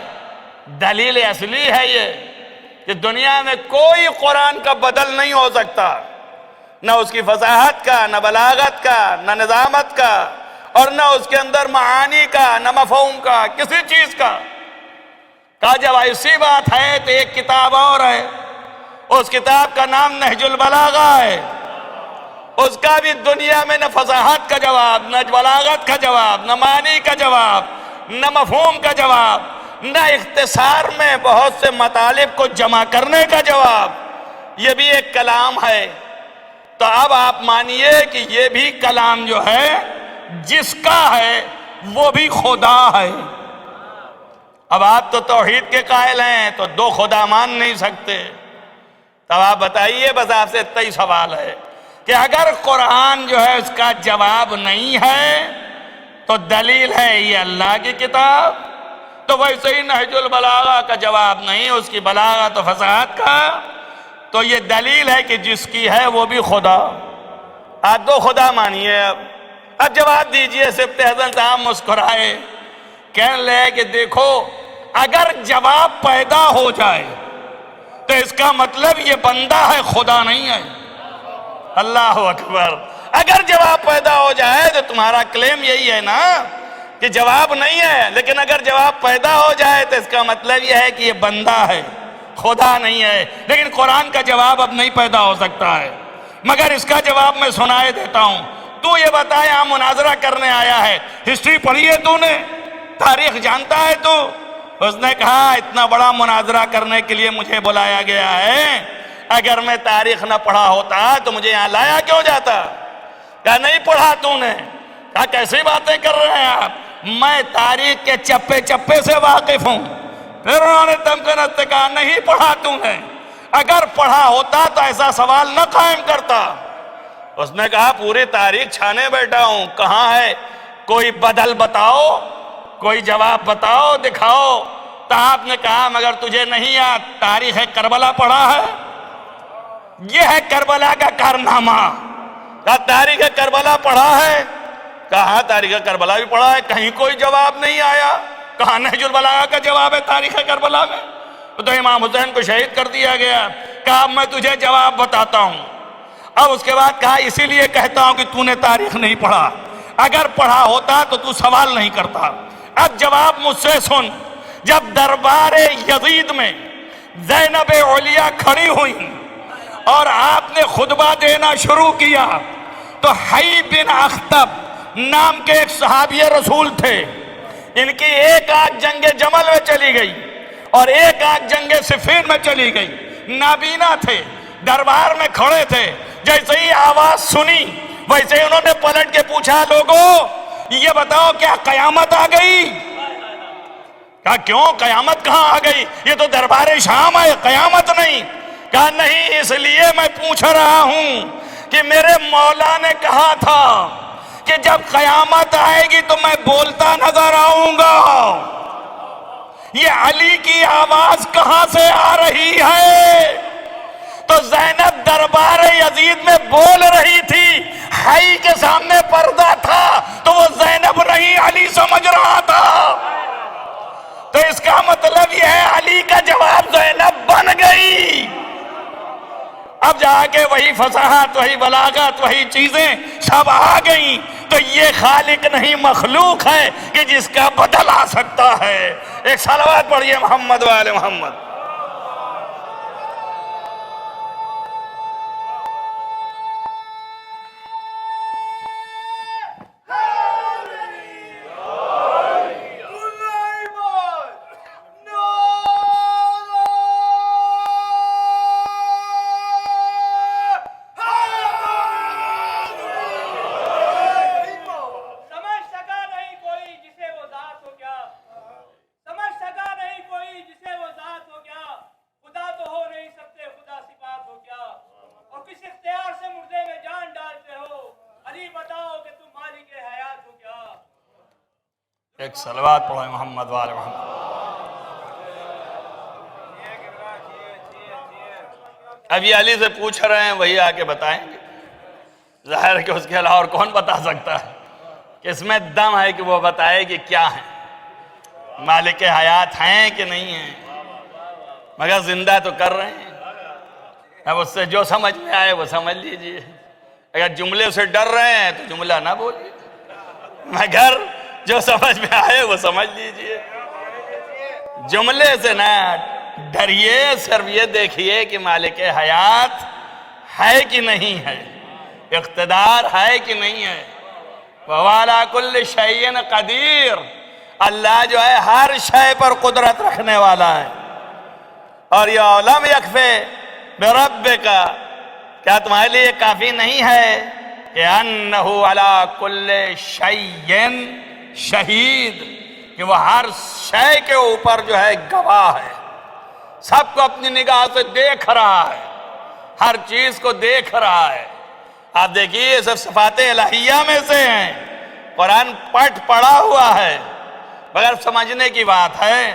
دلیل اصلی ہے یہ کہ دنیا میں کوئی قرآن کا بدل نہیں ہو سکتا، نہ اس کی فصاحت کا، نہ بلاغت کا، نہ نظامت کا، اور نہ اس کے اندر معانی کا، نہ مفہوم کا، کسی چیز کا۔ کہا جب ایسی بات ہے تو ایک کتاب اور ہے، اس کتاب کا نام نہج البلاغہ ہے، اس کا بھی دنیا میں نہ فصاحت کا جواب، نہ بلاغت کا جواب، نہ معنی کا جواب، نہ مفہوم کا جواب، نہ اختصار میں بہت سے مطالب کو جمع کرنے کا جواب، یہ بھی ایک کلام ہے۔ تو اب آپ مانیے کہ یہ بھی کلام جو ہے جس کا ہے وہ بھی خدا ہے۔ اب آپ تو توحید کے قائل ہیں تو دو خدا مان نہیں سکتے، تب آپ بتائیے، بس آپ سے اتنا ہی سوال ہے کہ اگر قرآن جو ہے اس کا جواب نہیں ہے تو دلیل ہے یہ اللہ کی کتاب، تو ویسے ہی نہج البلاغہ کا جواب نہیں، اس کی بلاغت و فصاحت کا، تو یہ دلیل ہے کہ جس کی ہے وہ بھی خدا۔ آپ دو خدا مانیے۔ اب جواب دیجئے۔ سبط حسن صاحب مسکرائے، کہنے لگے کہ دیکھو اگر جواب پیدا ہو جائے تو اس کا مطلب یہ بندہ ہے، خدا نہیں ہے۔ اللہ اکبر۔ اگر جواب پیدا ہو جائے تو تمہارا کلیم یہی ہے نا کہ جواب نہیں ہے، لیکن اگر جواب پیدا ہو جائے تو اس کا مطلب یہ ہے کہ یہ بندہ ہے، خدا نہیں ہے۔ لیکن قرآن کا جواب اب نہیں پیدا ہو سکتا ہے، مگر اس کا جواب میں سنائے دیتا ہوں۔ تو یہ بتا، یہاں مناظرہ کرنے آیا ہے، ہسٹری پڑھی ہے تو نے؟ تاریخ جانتا ہے تو؟ اس نے کہا اتنا بڑا مناظرہ کرنے کے لیے مجھے بلایا گیا ہے، اگر میں تاریخ نہ پڑھا ہوتا تو مجھے یہاں لایا کیوں جاتا؟ کہا نہیں پڑھا تو نے؟ کہا کیسی باتیں کر رہے ہیں آپ، میں تاریخ کے چپے چپے سے واقف ہوں۔ پھر انہوں نے دمکنت سے کہا نہیں پڑھا تو نے، اگر پڑھا ہوتا تو ایسا سوال نہ قائم کرتا۔ اس نے کہا پوری تاریخ چھانے بیٹھا ہوں، کہاں ہے کوئی بدل بتاؤ، کوئی جواب بتاؤ، دکھاؤ۔ تو آپ نے کہا مگر تجھے نہیں یاد تاریخ کربلا پڑھا ہے؟ یہ ہے کربلا کا کارنامہ۔ کہا تاریخ کربلا پڑھا ہے؟ کہا تاریخ کربلا بھی پڑھا ہے، کہیں کوئی جواب نہیں آیا۔ کہا نہج البلاغہ کا جواب ہے تاریخ کربلا میں، تو امام حسین کو شہید کر دیا گیا۔ کہا اب میں تجھے جواب بتاتا ہوں۔ اب اس کے بعد کہا اسی لیے کہتا ہوں کہ تو نے تاریخ نہیں پڑھا، اگر پڑھا ہوتا تو تو سوال نہیں کرتا۔ اب جواب مجھ سے سن۔ جب دربار یزید میں زینب علیہ کھڑی ہوئی اور آپ نے خطبہ دینا شروع کیا تو حی بن اخطب نام کے ایک صحابی رسول تھے، ان کی ایک آنکھ جنگ جمل میں چلی گئی اور ایک آنکھ جنگ صفین میں چلی گئی، نابینا تھے، دربار میں کھڑے تھے۔ جیسے ہی آواز سنی ویسے انہوں نے پلٹ کے پوچھا لوگوں یہ بتاؤ کیا قیامت آ گئی؟ کہا کیوں قیامت کہاں آ گئی، یہ تو دربار شام ہے، قیامت نہیں۔ کہا نہیں، اس لیے میں پوچھ رہا ہوں کہ میرے مولا نے کہا تھا کہ جب قیامت آئے گی تو میں بولتا نظر آؤں گا۔ یہ علی کی آواز کہاں سے آ رہی ہے؟ تو زینب دربار یزید میں بول رہی تھی، حی کے سامنے پردہ تھا تو وہ زینب نہیں علی سمجھ رہا تھا۔ تو اس کا مطلب یہ ہے علی کا جواب زینب بن گئی۔ اب جا کے وہی فصاحت، وہی بلاغت، وہی چیزیں سب آ گئیں، تو یہ خالق نہیں مخلوق ہے کہ جس کا بدل آ سکتا ہے۔ ایک صلوات پڑھیے محمد و آل محمد۔ ایک صلوات پڑھیں محمد وآل محمد۔ اب یہ علی سے پوچھ رہے ہیں، وہی آ کے بتائیں گے۔ ظاہر ہے کہ اس کے علاوہ اور کون بتا سکتا ہے کہ اس میں دم ہے کہ وہ بتائے کہ کیا ہے، مالک حیات ہیں کہ نہیں ہیں، مگر زندہ تو کر رہے ہیں۔ اب اس سے جو سمجھ میں آئے وہ سمجھ لیجئے۔ اگر جملے سے ڈر رہے ہیں تو جملہ نہ بولیے، مگر جو سمجھ میں آئے وہ سمجھ لیجئے۔ جملے سے نہ ڈریے، صرف یہ دیکھیے کہ مالک حیات ہے کہ نہیں ہے، اقتدار ہے کہ نہیں ہے۔ وَهُوَ عَلَىٰ كُلِّ شَيْءٍ قَدِيرٌ، اللہ جو ہے ہر شے پر قدرت رکھنے والا ہے۔ اور یہ لم یکفی بربک، کیا تمہارے لیے کافی نہیں ہے کہ انہ علی کل شیء شہید، کہ وہ ہر شے کے اوپر جو ہے گواہ ہے، سب کو اپنی نگاہ سے دیکھ رہا ہے، ہر چیز کو دیکھ رہا ہے۔ آپ دیکھیے یہ سب صفات الہیہ میں سے ہیں، قرآن پڑھا ہوا ہے، مگر سمجھنے کی بات ہے۔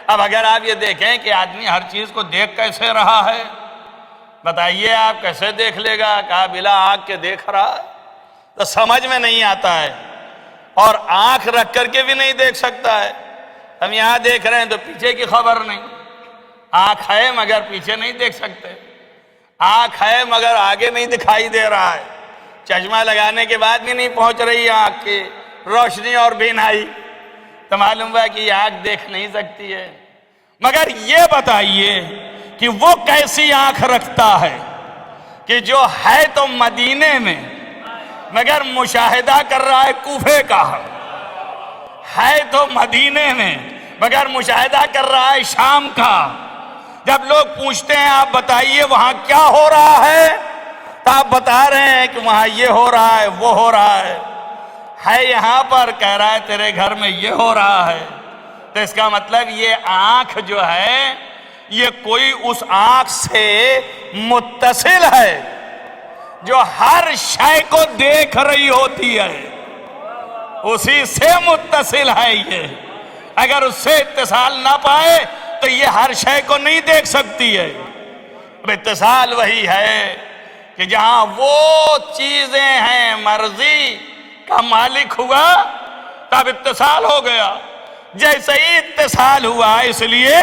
اب اگر آپ یہ دیکھیں کہ آدمی ہر چیز کو دیکھ کیسے رہا ہے، بتائیے آپ کیسے دیکھ لے گا؟ کہا بلا آنکھ کے دیکھ رہا ہے، تو سمجھ میں نہیں آتا ہے، اور آنکھ رکھ کر کے بھی نہیں دیکھ سکتا ہے۔ ہم یہاں دیکھ رہے ہیں تو پیچھے کی خبر نہیں، آنکھ ہے مگر پیچھے نہیں دیکھ سکتے، آنکھ ہے مگر آگے نہیں دکھائی دے رہا ہے، چشمہ لگانے کے بعد بھی نہیں پہنچ رہی آنکھ کی روشنی اور بینائی، تو معلوم ہوا کہ یہ آنکھ دیکھ نہیں سکتی ہے۔ مگر یہ بتائیے کہ وہ کیسی آنکھ رکھتا ہے کہ جو ہے تو مدینے میں مگر مشاہدہ کر رہا ہے کوفے کا، ہے تو مدینے میں مگر مشاہدہ کر رہا ہے شام کا۔ جب لوگ پوچھتے ہیں آپ بتائیے وہاں کیا ہو رہا ہے، تو آپ بتا رہے ہیں کہ وہاں یہ ہو رہا ہے، وہ ہو رہا ہے یہاں پر، کہہ رہا ہے تیرے گھر میں یہ ہو رہا ہے۔ تو اس کا مطلب یہ آنکھ جو ہے یہ کوئی اس آنکھ سے متصل ہے جو ہر شے کو دیکھ رہی ہوتی ہے، اسی سے متصل ہے یہ۔ اگر اس سے اتصال نہ پائے تو یہ ہر شے کو نہیں دیکھ سکتی ہے۔ اب اتصال وہی ہے کہ جہاں وہ چیزیں ہیں مرضی کا مالک ہوا تب اتصال ہو گیا۔ جیسے ہی اتصال ہوا، اس لیے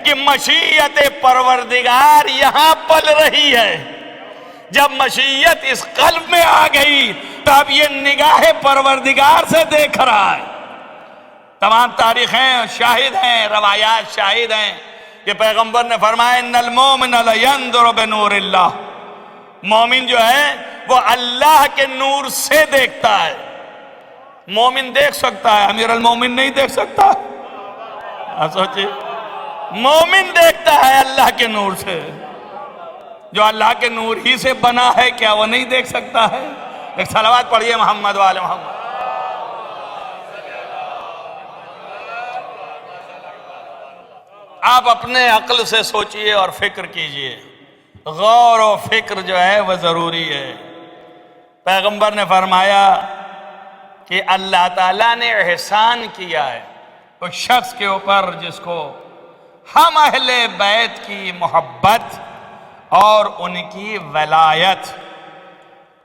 کہ مشیت پروردگار یہاں پل رہی ہے۔ جب مشیت اس قلب میں آ گئی تو اب یہ نگاہ پروردگار سے دیکھ رہا ہے۔ تمام تاریخیں شاہد ہیں، روایات شاہد ہیں کہ پیغمبر نے فرمایا ان المومن لینظر بنور اللہ، مومن جو ہے وہ اللہ کے نور سے دیکھتا ہے۔ مومن دیکھ سکتا ہے، امیر المومن نہیں دیکھ سکتا۔ سوچئے، مومن دیکھتا ہے اللہ کے نور سے، جو اللہ کے نور ہی سے بنا ہے، کیا وہ نہیں دیکھ سکتا ہے؟ ایک صلوات پڑھیے محمد وآل محمد۔ آپ اپنے عقل سے سوچئے اور فکر کیجئے، غور و فکر جو ہے وہ ضروری ہے۔ پیغمبر نے فرمایا کہ اللہ تعالیٰ نے احسان کیا ہے اس شخص کے اوپر جس کو ہم اہل بیت کی محبت اور ان کی ولایت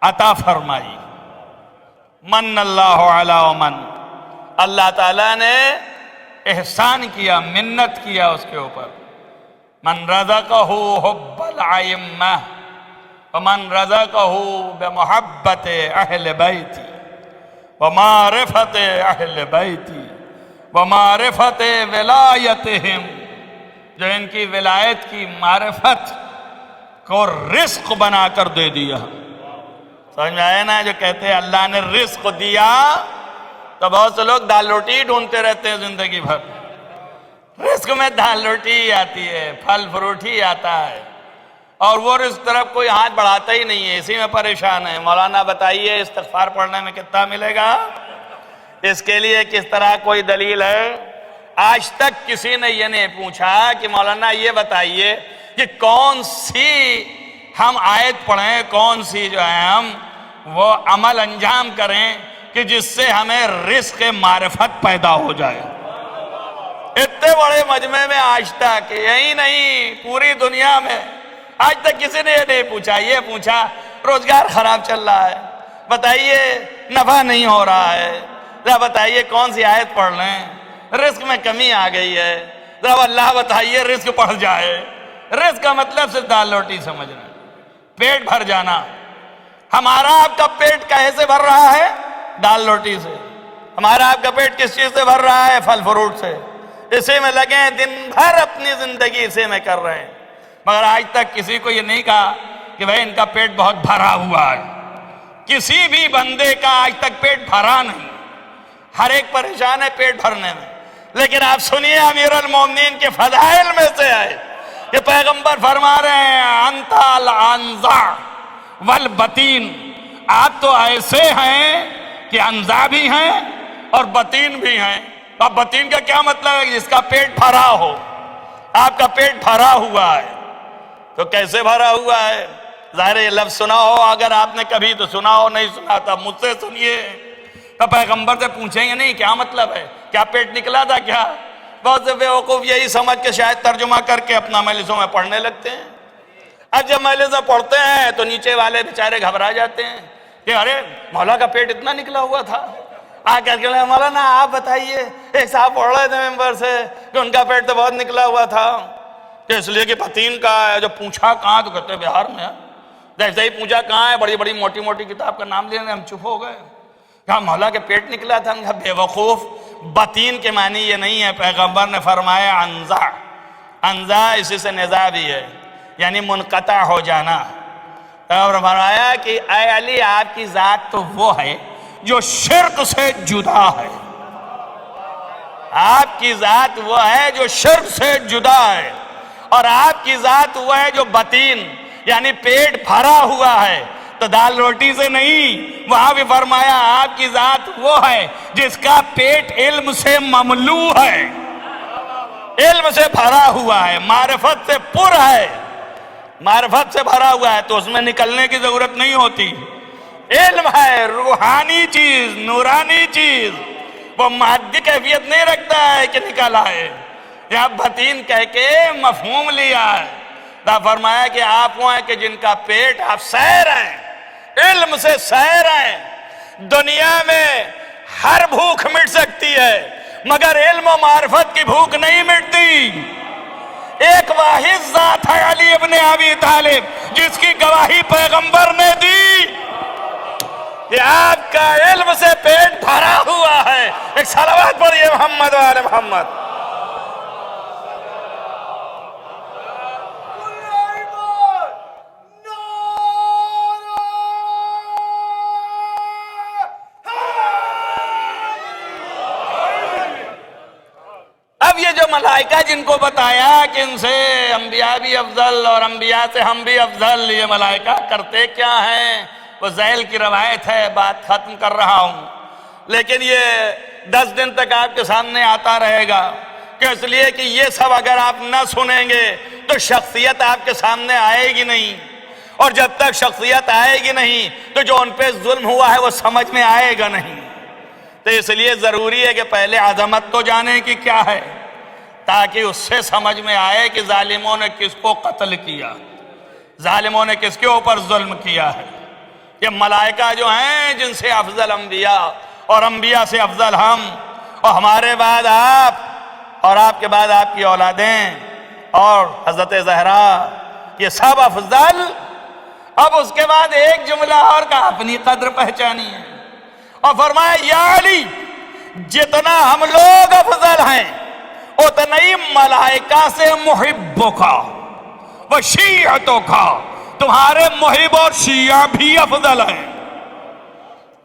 عطا فرمائی۔ من اللہ علی من، اللہ تعالیٰ نے احسان کیا، منت کیا اس کے اوپر۔ من رزقہ حب الائمہ ومن رزقہ بمحبت اہل بیتی ومعرفت اہل بیتی ومعرفت ولایتہم، جو ان کی ولایت کی معرفت کو رزق بنا کر دے دیا۔ سمجھ میں آئے نا؟ جو کہتے ہیں اللہ نے رزق دیا، تو بہت سے لوگ دال روٹی ڈھونڈتے رہتے ہیں زندگی بھر۔ رزق میں دال روٹی آتی ہے، پھل فروٹ ہی آتا ہے، اور وہ رزق طرف کوئی ہاتھ بڑھاتا ہی نہیں ہے، اسی میں پریشان ہے۔ مولانا بتائیے استغفار پڑھنے میں کتنا ملے گا؟ اس کے لیے کس طرح کوئی دلیل ہے؟ آج تک کسی نے یہ نہیں پوچھا کہ مولانا یہ بتائیے کہ کون سی ہم آیت پڑھیں، کون سی جو ہے ہم وہ عمل انجام کریں کہ جس سے ہمیں رزق معرفت پیدا ہو جائے. اتنے بڑے مجمع میں آج تک یہی نہیں پوری دنیا میں آج تک کسی نے یہ نہیں پوچھا. یہ پوچھا روزگار خراب چل رہا ہے, بتائیے نفع نہیں ہو رہا ہے, ذرا بتائیے کون سی آیت پڑھ لیں, رزق میں کمی آ گئی ہے, ذرا اللہ بتائیے رزق بڑھ جائے. رزق کا مطلب صرف دال روٹی سمجھنا, پیٹ بھر جانا. ہمارا آپ کا پیٹ کہے سے بھر رہا ہے؟ دال روٹی سے. ہمارا آپ کا پیٹ کس چیز سے بھر رہا ہے؟ پھل فروٹ سے. اسی میں لگے ہیں, دن بھر اپنی زندگی اسی میں کر رہے ہیں, مگر آج تک کسی کو یہ نہیں کہا کہ بھائی ان کا پیٹ بہت بھرا ہوا ہے. کسی بھی بندے کا آج تک پیٹ بھرا نہیں. ہر ایک پریشان ہے پیٹ بھرنے میں. لیکن آپ سنیے امیر المومنین کے فضائل میں سے ہے کہ پیغمبر فرما رہے ہیں انت العنزا والبطین, آپ تو ایسے ہیں کہ انزا بھی ہیں اور بطین بھی ہیں. اب بطین کا کیا مطلب ہے؟ جس کا پیٹ بھرا ہو. آپ کا پیٹ بھرا ہوا ہے. تو کیسے بھرا ہوا ہے؟ ظاہر یہ لفظ سنا ہو, اگر آپ نے کبھی تو سنا ہو, نہیں سنا تھا مجھ سے سنیے. تو پیغمبر سے پوچھیں گے نہیں کیا مطلب ہے, کیا پیٹ نکلا تھا کیا؟ بہت سے بیوقوف یہی سمجھ کے شاید ترجمہ کر کے اپنا مجلسوں میں پڑھنے لگتے ہیں. اب جب مجلس میں پڑھتے ہیں تو نیچے والے بیچارے گھبرا جاتے ہیں کہ ارے مولا کا پیٹ اتنا نکلا ہوا تھا. آ کر کے مولانا آپ بتائیے, ایک صاحب پڑھ رہے تھے ممبر سے کہ ان کا پیٹ تو بہت نکلا ہوا تھا. کہ اس لیے کہ بطین کا ہے. جو پوچھا کہاں تو کہتے بہار میں. جیسے ہی پوچھا کہاں ہے, بڑی بڑی موٹی موٹی کتاب کا نام لینے ہم چپ ہو گئے. کہا مولا کے پیٹ نکلا تھا. ہم کہا بے وقوف, بطین کے معنی یہ نہیں ہے. پیغمبر نے فرمایا انزا. انزا اسی سے نزا بھی ہے, یعنی منقطع ہو جانا. اور فرمایا کہ اے علی آپ کی ذات تو وہ ہے جو شرک سے جدا ہے. آپ کی ذات وہ ہے جو شرک سے جدا ہے, اور آپ کی ذات وہ ہے جو بطین یعنی پیٹ بھرا ہوا ہے. تو دال روٹی سے نہیں, وہاں بھی فرمایا آپ کی ذات وہ ہے جس کا پیٹ علم سے مملو ہے, علم سے بھرا ہوا ہے, معرفت سے پر ہے. معرفت سے بھرا ہوا ہے تو اس میں نکلنے کی ضرورت نہیں ہوتی. علم ہے روحانی چیز, نورانی چیز, وہ مادی کیفیت نہیں رکھتا ہے کہ نکل آئے. یہاں بطین کہہ کے مفہوم لیا ہے. دا فرمایا کہ آپ وہ ہیں کہ جن کا پیٹ آپ سیر ہیں, علم سے سیر ہیں. دنیا میں ہر بھوک مٹ سکتی ہے مگر علم و معرفت کی بھوک نہیں مٹتی. ایک واحد ذات ہے علی ابن ابی طالب جس کی گواہی پیغمبر نے دی کہ آپ کا علم سے پیٹ بھرا ہوا ہے. ایک صلوات پڑھیے محمد و آل محمد. اب یہ جو ملائکہ جن کو بتایا کہ ان سے انبیاء بھی افضل اور انبیاء سے ہم بھی افضل, یہ ملائکہ کرتے کیا ہیں وہ ذیل کی روایت ہے, بات ختم کر رہا ہوں. لیکن یہ 10 دن تک آپ کے سامنے آتا رہے گا کہ اس لیے کہ یہ سب اگر آپ نہ سنیں گے تو شخصیت آپ کے سامنے آئے گی نہیں, اور جب تک شخصیت آئے گی نہیں تو جو ان پہ ظلم ہوا ہے وہ سمجھ میں آئے گا نہیں. تو اس لیے ضروری ہے کہ پہلے عظمت تو جانیں کہ کیا ہے, تاکہ اس سے سمجھ میں آئے کہ ظالموں نے کس کو قتل کیا, ظالموں نے کس کے اوپر ظلم کیا ہے. یہ ملائکہ جو ہیں جن سے افضل انبیاء اور انبیاء سے افضل ہم, اور ہمارے بعد آپ اور آپ کے بعد آپ کی اولادیں اور حضرت زہرا, یہ سب افضل. اب اس کے بعد ایک جملہ اور کہا اپنی قدر پہچانی ہے, اور فرمایا یا علی جتنا ہم لوگ افضل ہیں اتنا ہی ملائکہ سے محبوں کا و شیعتوں کا, تمہارے محب اور شیعہ بھی افضل ہیں.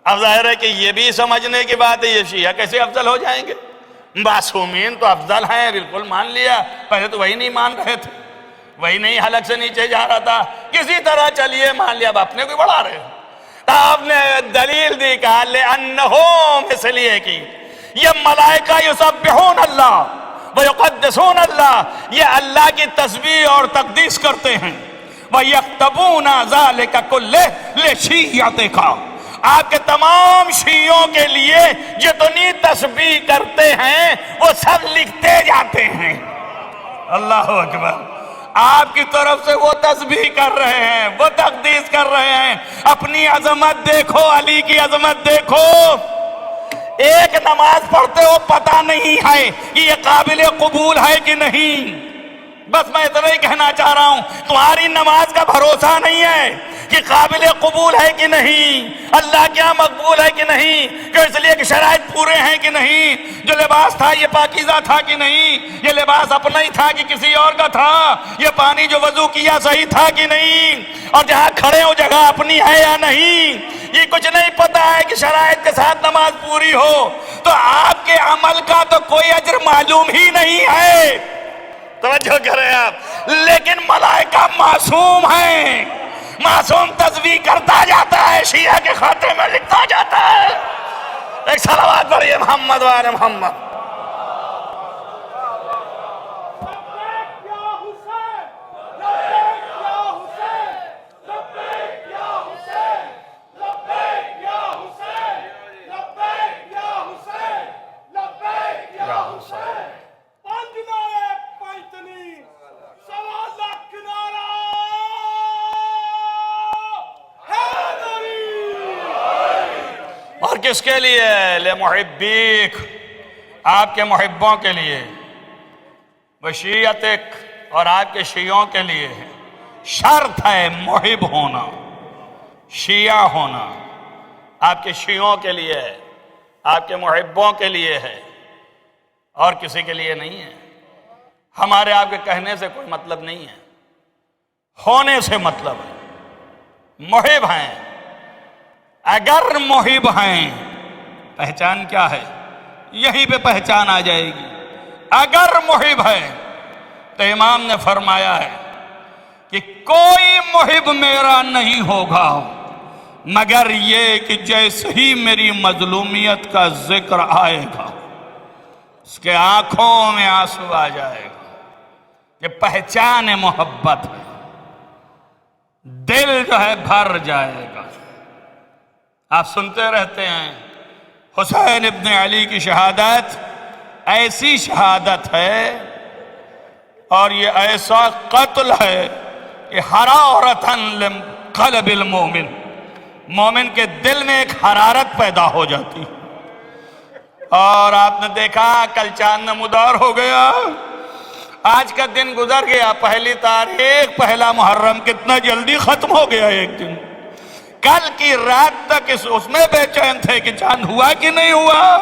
اب ظاہر ہے کہ یہ بھی سمجھنے کی بات ہے, یہ شیعہ کیسے افضل ہو جائیں گے؟ معصومین تو افضل ہیں, بالکل مان لیا. پہلے تو وہی نہیں مان رہے تھے, وہی نہیں حلق سے نیچے جا رہا تھا, کسی طرح چلیے مان لیا, اب اپنے کو بڑھا رہے. آپ نے دلیل دی, کہا لِأَنَّهُمْ, اس لیے کی یہ ملائکہ یسبحون اللہ وَيُقَدِّسُونَ اللہ, یہ اللہ کی تسبیح اور تقدیس کرتے ہیں. وَيَكْتَبُونَ ذَلِكَ كُلِّهُ لِشِيَّتِكَ, آپ کے تمام شیعوں کے لیے جتنی تسبیح کرتے ہیں وہ سب لکھتے جاتے ہیں۔ اللہ اکبر۔ آپ کی طرف سے وہ تسبیح کر رہے ہیں، وہ تقدیس کر رہے ہیں۔ اپنی عظمت دیکھو، علی کی عظمت دیکھو۔ ایک نماز پڑھتے ہو، پتہ نہیں ہے کہ یہ قابل قبول ہے کہ نہیں۔ بس میں اتنا ہی کہنا چاہ رہا ہوں، تمہاری نماز کا بھروسہ نہیں ہے کہ قابل قبول ہے کہ نہیں، اللہ کیا مقبول ہے کہ نہیں، کہ اس لیے کہ شرائط پورے ہیں کہ نہیں، جو لباس تھا یہ پاکیزہ تھا کہ نہیں، یہ لباس اپنا ہی تھا کہ کسی اور کا تھا، یہ پانی جو وضو کیا صحیح تھا کہ نہیں، اور جہاں کھڑے ہو جگہ اپنی ہے یا نہیں، یہ کچھ نہیں پتا ہے کہ شرائط کے ساتھ نماز پوری ہو، تو آپ کے عمل کا تو کوئی اجر معلوم ہی نہیں ہے۔ توجہ کریں آپ۔ لیکن ملائکہ معصوم ہیں، معصوم تسبیح کرتا جاتا ہے، شیعہ کے خاتے میں لکھتا جاتا ہے۔ ایک صلوات پڑھیے محمد وآل محمد۔ اور کس کے لیے؟ لمحبیک، آپ کے محبوں کے لیے، وشیعتک، اور آپ کے شیعوں کے لیے شرط ہے محب ہونا، شیعہ ہونا، آپ کے شیعوں کے لیے ہے، آپ کے محبوں کے لیے ہے، اور کسی کے لیے نہیں ہے۔ ہمارے آپ کے کہنے سے کوئی مطلب نہیں ہے، ہونے سے مطلب ہے۔ محب ہیں، اگر محب ہیں، پہچان کیا ہے؟ یہیں پہ پہچان آ جائے گی۔ اگر محب ہے تو امام نے فرمایا ہے کہ کوئی محب میرا نہیں ہوگا مگر یہ کہ جیسے ہی میری مظلومیت کا ذکر آئے گا اس کے آنکھوں میں آنسو آ جائے گا۔ یہ پہچان محبت ہے، دل جو ہے بھر جائے گا۔ آپ سنتے رہتے ہیں حسین ابن علی کی شہادت ایسی شہادت ہے اور یہ ایسا قتل ہے کہ حرارتاً لقلب المومن، مومن کے دل میں ایک حرارت پیدا ہو جاتی۔ اور آپ نے دیکھا کل چاند نمودار ہو گیا، آج کا دن گزر گیا، پہلی تاریخ پہلا محرم کتنا جلدی ختم ہو گیا ایک دن۔ کل کی رات تک اس میں بے چین تھے کہ چاند ہوا کہ نہیں ہوا،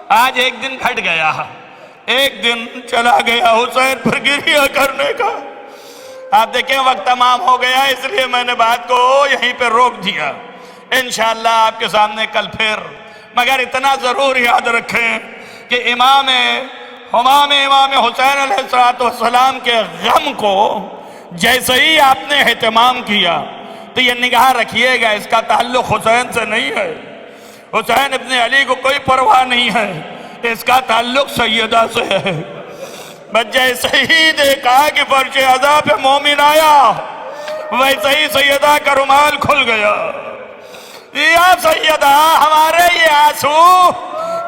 آج ایک دن گھٹ گیا، ایک دن چلا گیا حسین پر گریہ کرنے کا۔ آپ دیکھیں وقت تمام ہو گیا، اس لیے میں نے بات کو یہیں پہ روک دیا۔ انشاءاللہ آپ کے سامنے کل پھر، مگر اتنا ضرور یاد رکھیں کہ امام حسین علیہ السلام کے غم کو جیسے ہی آپ نے اہتمام کیا تو یہ نگاہ رکھیے گا اس کا تعلق حسین سے نہیں ہے، حسین ابن علی کو کوئی پرواہ نہیں ہے، اس کا تعلق سیدہ سے ہے۔ بس جیسے ہی دیکھا کہ فرش عزا پہ مومن آیا ویسے ہی سیدہ کا رومال کھل گیا۔ یا سیدہ ہمارے یہ آنسو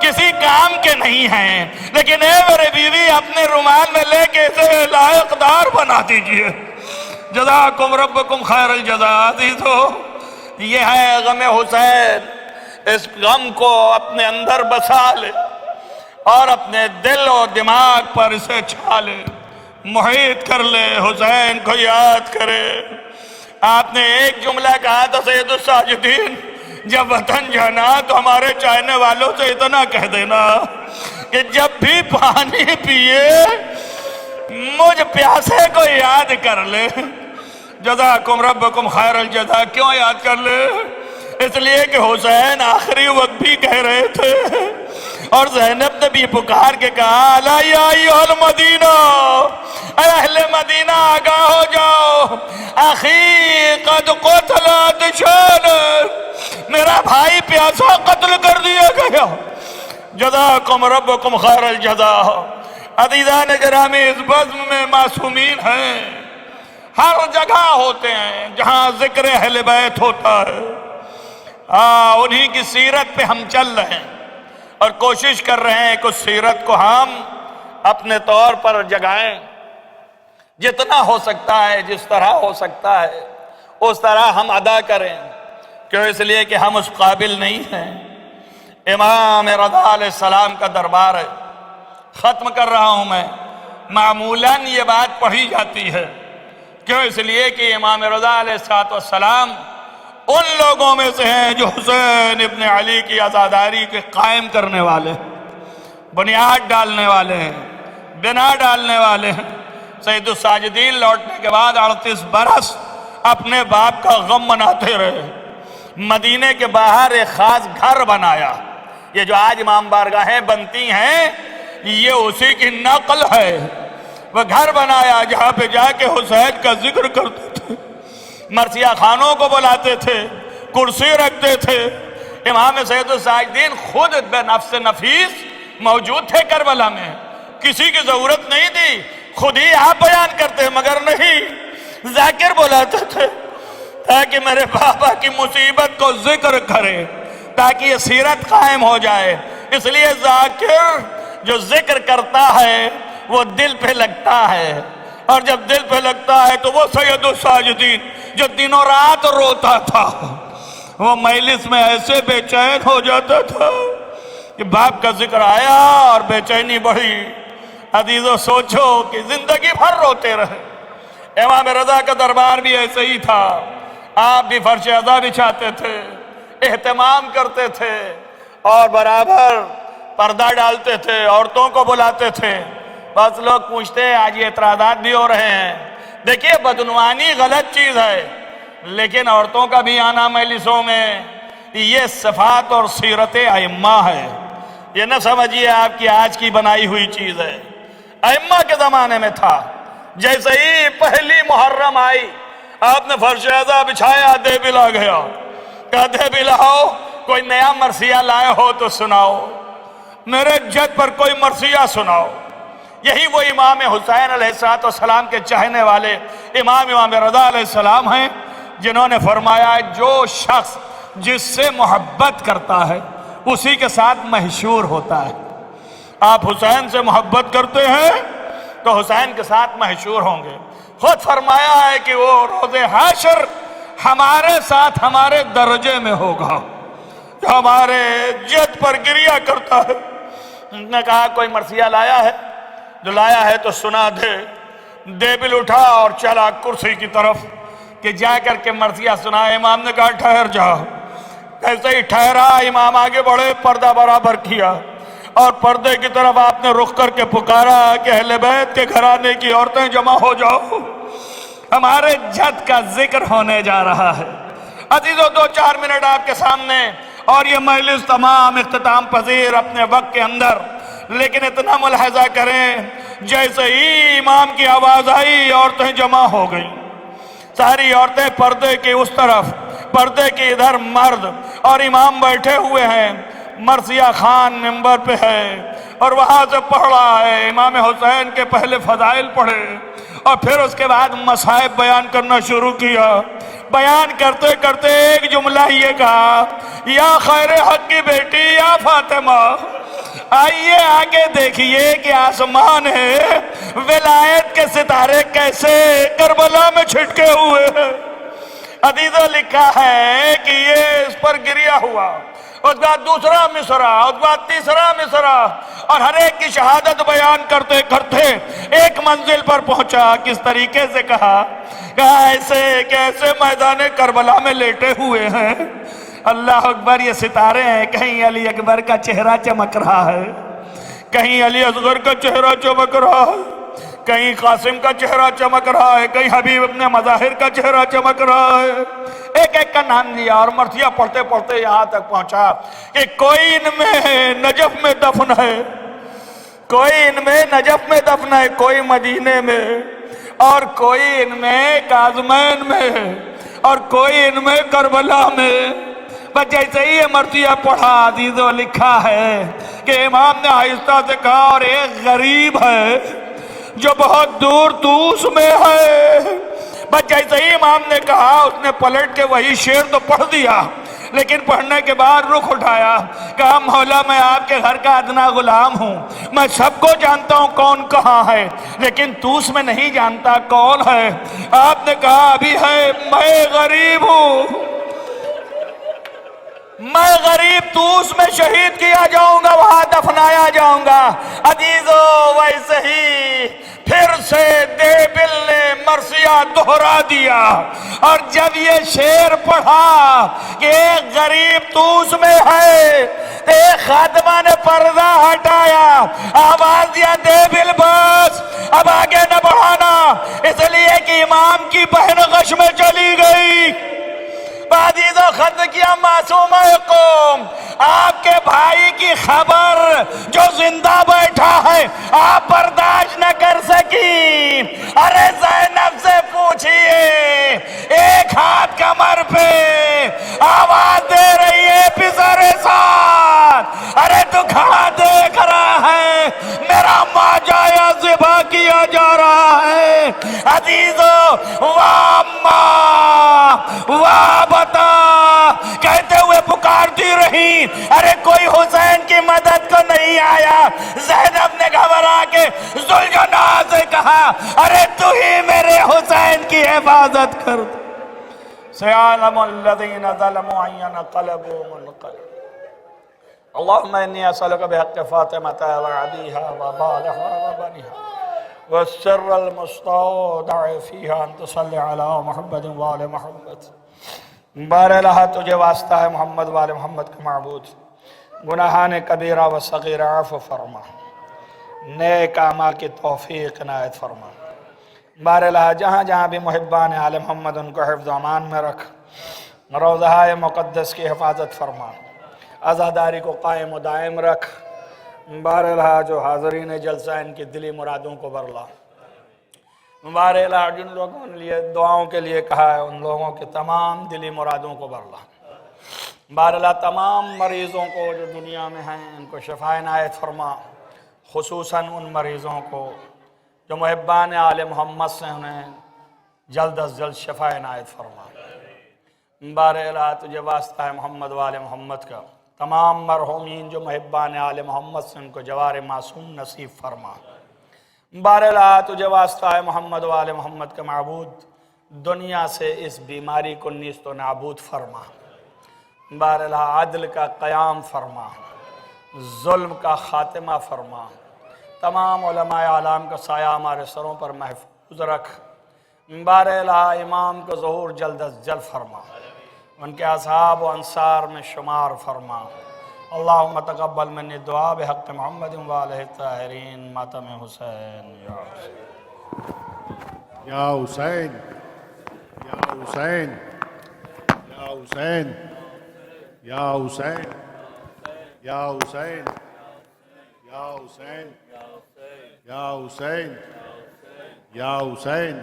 کسی کام کے نہیں ہیں، لیکن اے میرے بیوی اپنے رومال میں لے کے اسے لائق دار بنا دیجئے۔ جزاکم ربکم خیر الجزا۔ عزیزو، یہ ہے غم حسین، اس غم کو اپنے اندر بسا لے اور اپنے دل و دماغ پر اسے چھا لے، محیط کر لے، حسین کو یاد کرے۔ آپ نے ایک جملہ کہا تھا سید الساجدین، جب وطن جانا تو ہمارے چاہنے والوں سے اتنا کہہ دینا کہ جب بھی پانی پیے مجھ پیاسے کو یاد کر لے۔ جزاکم ربکم خیر الجزا۔ کیوں یاد کر لے؟ اس لیے کہ حسین آخری وقت بھی کہہ رہے تھے اور زینب نے بھی پکار کے کہا الا یا ایھا المدینہ، اے اہل مدینہ آگاہ ہو جاؤ، اخی قد قتل عطشان، میرا بھائی پیاسا قتل کر دیا گیا۔ جزاکم ربکم خیر الجزا۔ عزیزان گرامی، اس بزم میں معصومین ہیں، ہر جگہ ہوتے ہیں جہاں ذکر اہل بیت ہوتا ہے، انہی کی سیرت پہ ہم چل رہے ہیں اور کوشش کر رہے ہیں کہ اس سیرت کو ہم اپنے طور پر جگائیں، جتنا ہو سکتا ہے، جس طرح ہو سکتا ہے اس طرح ہم ادا کریں، کیوں؟ اس لیے کہ ہم اس قابل نہیں ہیں۔ امام رضا علیہ السلام کا دربار ہے، ختم کر رہا ہوں میں۔ معمولاً یہ بات پڑھی جاتی ہے، کیوں؟ اس لیے کہ امام رضا علیہ السلام ان لوگوں میں سے ہیں جو حسین ابن علی کی عزاداری کے قائم کرنے والے ہیں، بنیاد ڈالنے والے ہیں، بنا ڈالنے والے ہیں۔ سید الساجدین لوٹنے کے بعد 38 برس اپنے باپ کا غم مناتے رہے، مدینے کے باہر ایک خاص گھر بنایا۔ یہ جو آج امام بارگاہیں بنتی ہیں یہ اسی کی نقل ہے۔ وہ گھر بنایا جہاں پہ جا کے حسین کا ذکر کرتے تھے، مرثیہ خانوں کو بلاتے تھے، کرسی رکھتے تھے۔ امام سید الساجدین خود بے نفس نفیس موجود تھے کربلا میں، کسی کی ضرورت نہیں تھی، خود ہی آپ بیان کرتے، مگر نہیں، ذاکر بلاتے تھے تاکہ میرے بابا کی مصیبت کو ذکر کرے، تاکہ یہ سیرت قائم ہو جائے۔ اس لیے ذاکر جو ذکر کرتا ہے وہ دل پہ لگتا ہے، اور جب دل پہ لگتا ہے تو وہ سید الساجدین جو دن و رات روتا تھا، وہ مجلس میں ایسے بے چین ہو جاتا تھا کہ باپ کا ذکر آیا اور بے چینی بڑھی۔ عزیزو سوچو کہ زندگی بھر روتے رہے۔ امام رضا کا دربار بھی ایسے ہی تھا، آپ بھی فرش عزا بچھاتے تھے، اہتمام کرتے تھے، اور برابر پردہ ڈالتے تھے، عورتوں کو بلاتے تھے۔ بس لوگ پوچھتے ہیں، آج یہ اعتراضات بھی ہو رہے ہیں۔ دیکھیے بدعنوانی غلط چیز ہے، لیکن عورتوں کا بھی آنا مجلسوں میں یہ صفات اور سیرت ائمہ ہے، یہ نہ سمجھیے آپ کی آج کی بنائی ہوئی چیز ہے۔ ائمہ کے زمانے میں تھا۔ جیسے ہی پہلی محرم آئی آپ نے فرش عزا بچھایا، دے بلا گیا، کہا دے بلاؤ، کوئی نیا مرثیہ لائے ہو تو سناؤ، میرے جد پر کوئی مرثیہ سناؤ۔ یہی وہ امام حسین علیہ السلام کے چاہنے والے امام رضا علیہ السلام ہیں، جنہوں نے فرمایا جو شخص جس سے محبت کرتا ہے اسی کے ساتھ محشور ہوتا ہے۔ آپ حسین سے محبت کرتے ہیں تو حسین کے ساتھ محشور ہوں گے۔ خود فرمایا ہے کہ وہ روز حشر ہمارے ساتھ ہمارے درجے میں ہوگا، جو ہمارے جد پر گریہ کرتا ہے۔ انہوں نے کہا کوئی مرثیہ لایا ہے؟ جو لایا ہے تو سنا دے۔ دیبل اٹھا اور چلا کرسی کی طرف کہ جا کر کے مرثیہ سنا۔ امام نے کہا ٹھہر جا۔ ایسے ہی ٹھہرا، امام آگے بڑھے، پردہ برابر کیا، اور پردے کی طرف آپ نے رخ کر کے پکارا کہ اہل بیت کے گھرانے کی عورتیں جمع ہو جاؤ، ہمارے جد کا ذکر ہونے جا رہا ہے۔ عزیزو 2-4 منٹ آپ کے سامنے، اور یہ مجلس تمام اختتام پذیر اپنے وقت کے اندر، لیکن اتنا ملاحظہ کریں جیسے ہی امام کی آواز آئی عورتیں جمع ہو گئیں، ساری عورتیں پردے کی اس طرف، پردے کی ادھر مرد، اور امام بیٹھے ہوئے ہیں، مرثیہ خان منبر پہ ہے اور وہاں سے پڑھ رہا ہے۔ امام حسین کے پہلے فضائل پڑھے اور پھر اس کے بعد مصائب بیان کرنا شروع کیا۔ بیان کرتے کرتے ایک جملہ یہ کہا، یا خیر حق کی بیٹی یا فاطمہ، آئیے آگے دیکھیے کہ آسمان ہے، ولایت کے ستارے کیسے کربلا میں چھٹکے ہوئے ہیں۔ عزیزو لکھا ہے کہ یہ اس پر گریہ ہوا، اس بعد دوسرا مصرع، اس بعد تیسرا مصرع، اور ہر ایک کی شہادت بیان کرتے کرتے ایک منزل پر پہنچا۔ کس طریقے سے کہا ایسے کہ ایسے میدان کربلا میں لیٹے ہوئے ہیں، اللہ اکبر، یہ ستارے ہیں، کہیں علی اکبر کا چہرہ چمک رہا ہے، کہیں علی اصغر کا چہرہ چمک رہا ہے، کہیں قاسم کا چہرہ چمک رہا ہے، کہیں حبیب ابن مظاہر کا چہرہ چمک رہا ہے۔ ایک ایک کا نام لیا اور مرثیہ پڑھتے پڑھتے یہاں تک پہنچا کہ کوئی ان میں نجف میں دفن ہے، کوئی ان میں نجف میں دفن ہے، کوئی مدینے میں، اور کوئی ان میں کاظمین میں، اور کوئی ان میں کربلا میں۔ بس جیسے ہی یہ مرثیہ پڑھا عزیزو لکھا ہے کہ امام نے آہستہ سے کہا اور ایک غریب ہے جو بہت دور توس میں ہے۔ بس جیسے ہی امام نے کہا اس نے پلٹ کے وہی شعر تو پڑھ دیا، لیکن پڑھنے کے بعد رخ اٹھایا، کہا مولا میں آپ کے گھر کا ادنا غلام ہوں، میں سب کو جانتا ہوں کون کہاں ہے، لیکن تو اس میں نہیں جانتا کون ہے؟ آپ نے کہا ابھی ہے، میں غریب ہوں، میں غریب توس میں شہید کیا جاؤں گا، وہاں دفنایا جاؤں گا۔ عزیزو ویسے ہی پھر سے دیبل نے مرثیہ دہرا دیا، اور جب یہ شعر پڑھا کہ ایک غریب توس میں ہے، ایک خادمہ نے پردہ ہٹایا، آواز دیا دیبل بس اب آگے نہ بڑھانا، اس لیے کہ امام کی بہن غش میں چلی گئی۔ عزیز و خط کیا معصوم قوم، آپ کے بھائی کی خبر جو زندہ بیٹھا ہے آپ برداشت نہ کر سکی۔ ارے زینب سے پوچھئے، ایک ہاتھ کمر پہ آواز دے رہی ہے پسر ساتھ، ارے تو کھڑا دیکھ رہا ہے میرا ماجایا ذبح کیا جا رہا ہے۔ عزیزو واماں وابتا کہتے ہوئے پکارتی رہی، ارے کوئی حسین کی مدد کو نہیں آیا۔ زینب نے گھبرا کے ذوالجناح سے کہا، ارے تو ہی میرے حسین کی حفاظت کر۔ سیعلم الذین ظلموا ان ينقلبوا منقلب۔ اللہم انی اسألک بحق فاطمۃ وعبیہا وبالہا وبنیہا والسر المستودع فیہا ان تصلی علی محمد وآل محمد۔ بار الہ تجھے واسطہ ہے محمد وآل محمد کا معبود، گناہان کبیرہ و صغیرہ عفو فرما، نیک اعمال کی توفیق عنایت فرما۔ بار الہ جہاں جہاں بھی محبان آل محمد ان کو حفظ و امان میں رکھ، روضہ مقدس کی حفاظت فرما، عزاداری کو قائم و دائم رکھ۔ بار الہ جو حاضرین جلسہ ان کی دلی مرادوں کو برلا۔ بار الہ جن لوگوں نے لیے دعاؤں کے لیے کہا ہے ان لوگوں کے تمام دلی مرادوں کو برلا۔ بار الہ تمام مریضوں کو جو دنیا میں ہیں ان کو شفا عنایت فرما، خصوصاً ان مریضوں کو جو محبان آل محمد سے انہیں جلد از جلد شفا عنایت فرما۔ بار الہ تجھے واسطہ ہے محمد وآل محمد کا، تمام مرحومین جو محبان آل محمد سے ان کو جوار معصوم نصیب فرما۔ بار الہ تجھے واسطہ ہے محمد وآل محمد کا معبود، دنیا سے اس بیماری کو نیست و نابود فرما۔ بار الہ عدل کا قیام فرما، ظلم کا خاتمہ فرما، تمام علماء اعلام کا سایہ ہمارے سروں پر محفوظ رکھ۔ بار الہ امام کو ظہور جلد از جلد فرما، ان کے اصحاب و انصار میں شمار فرما۔ اللہم تقبل منی دعا بحق محمد وآلہ الطاہرین ماتم حسین یا حسین۔ یا حسین یا حسین یا حسین یا حسین یا حسین یا حسین یا حسین یا حسین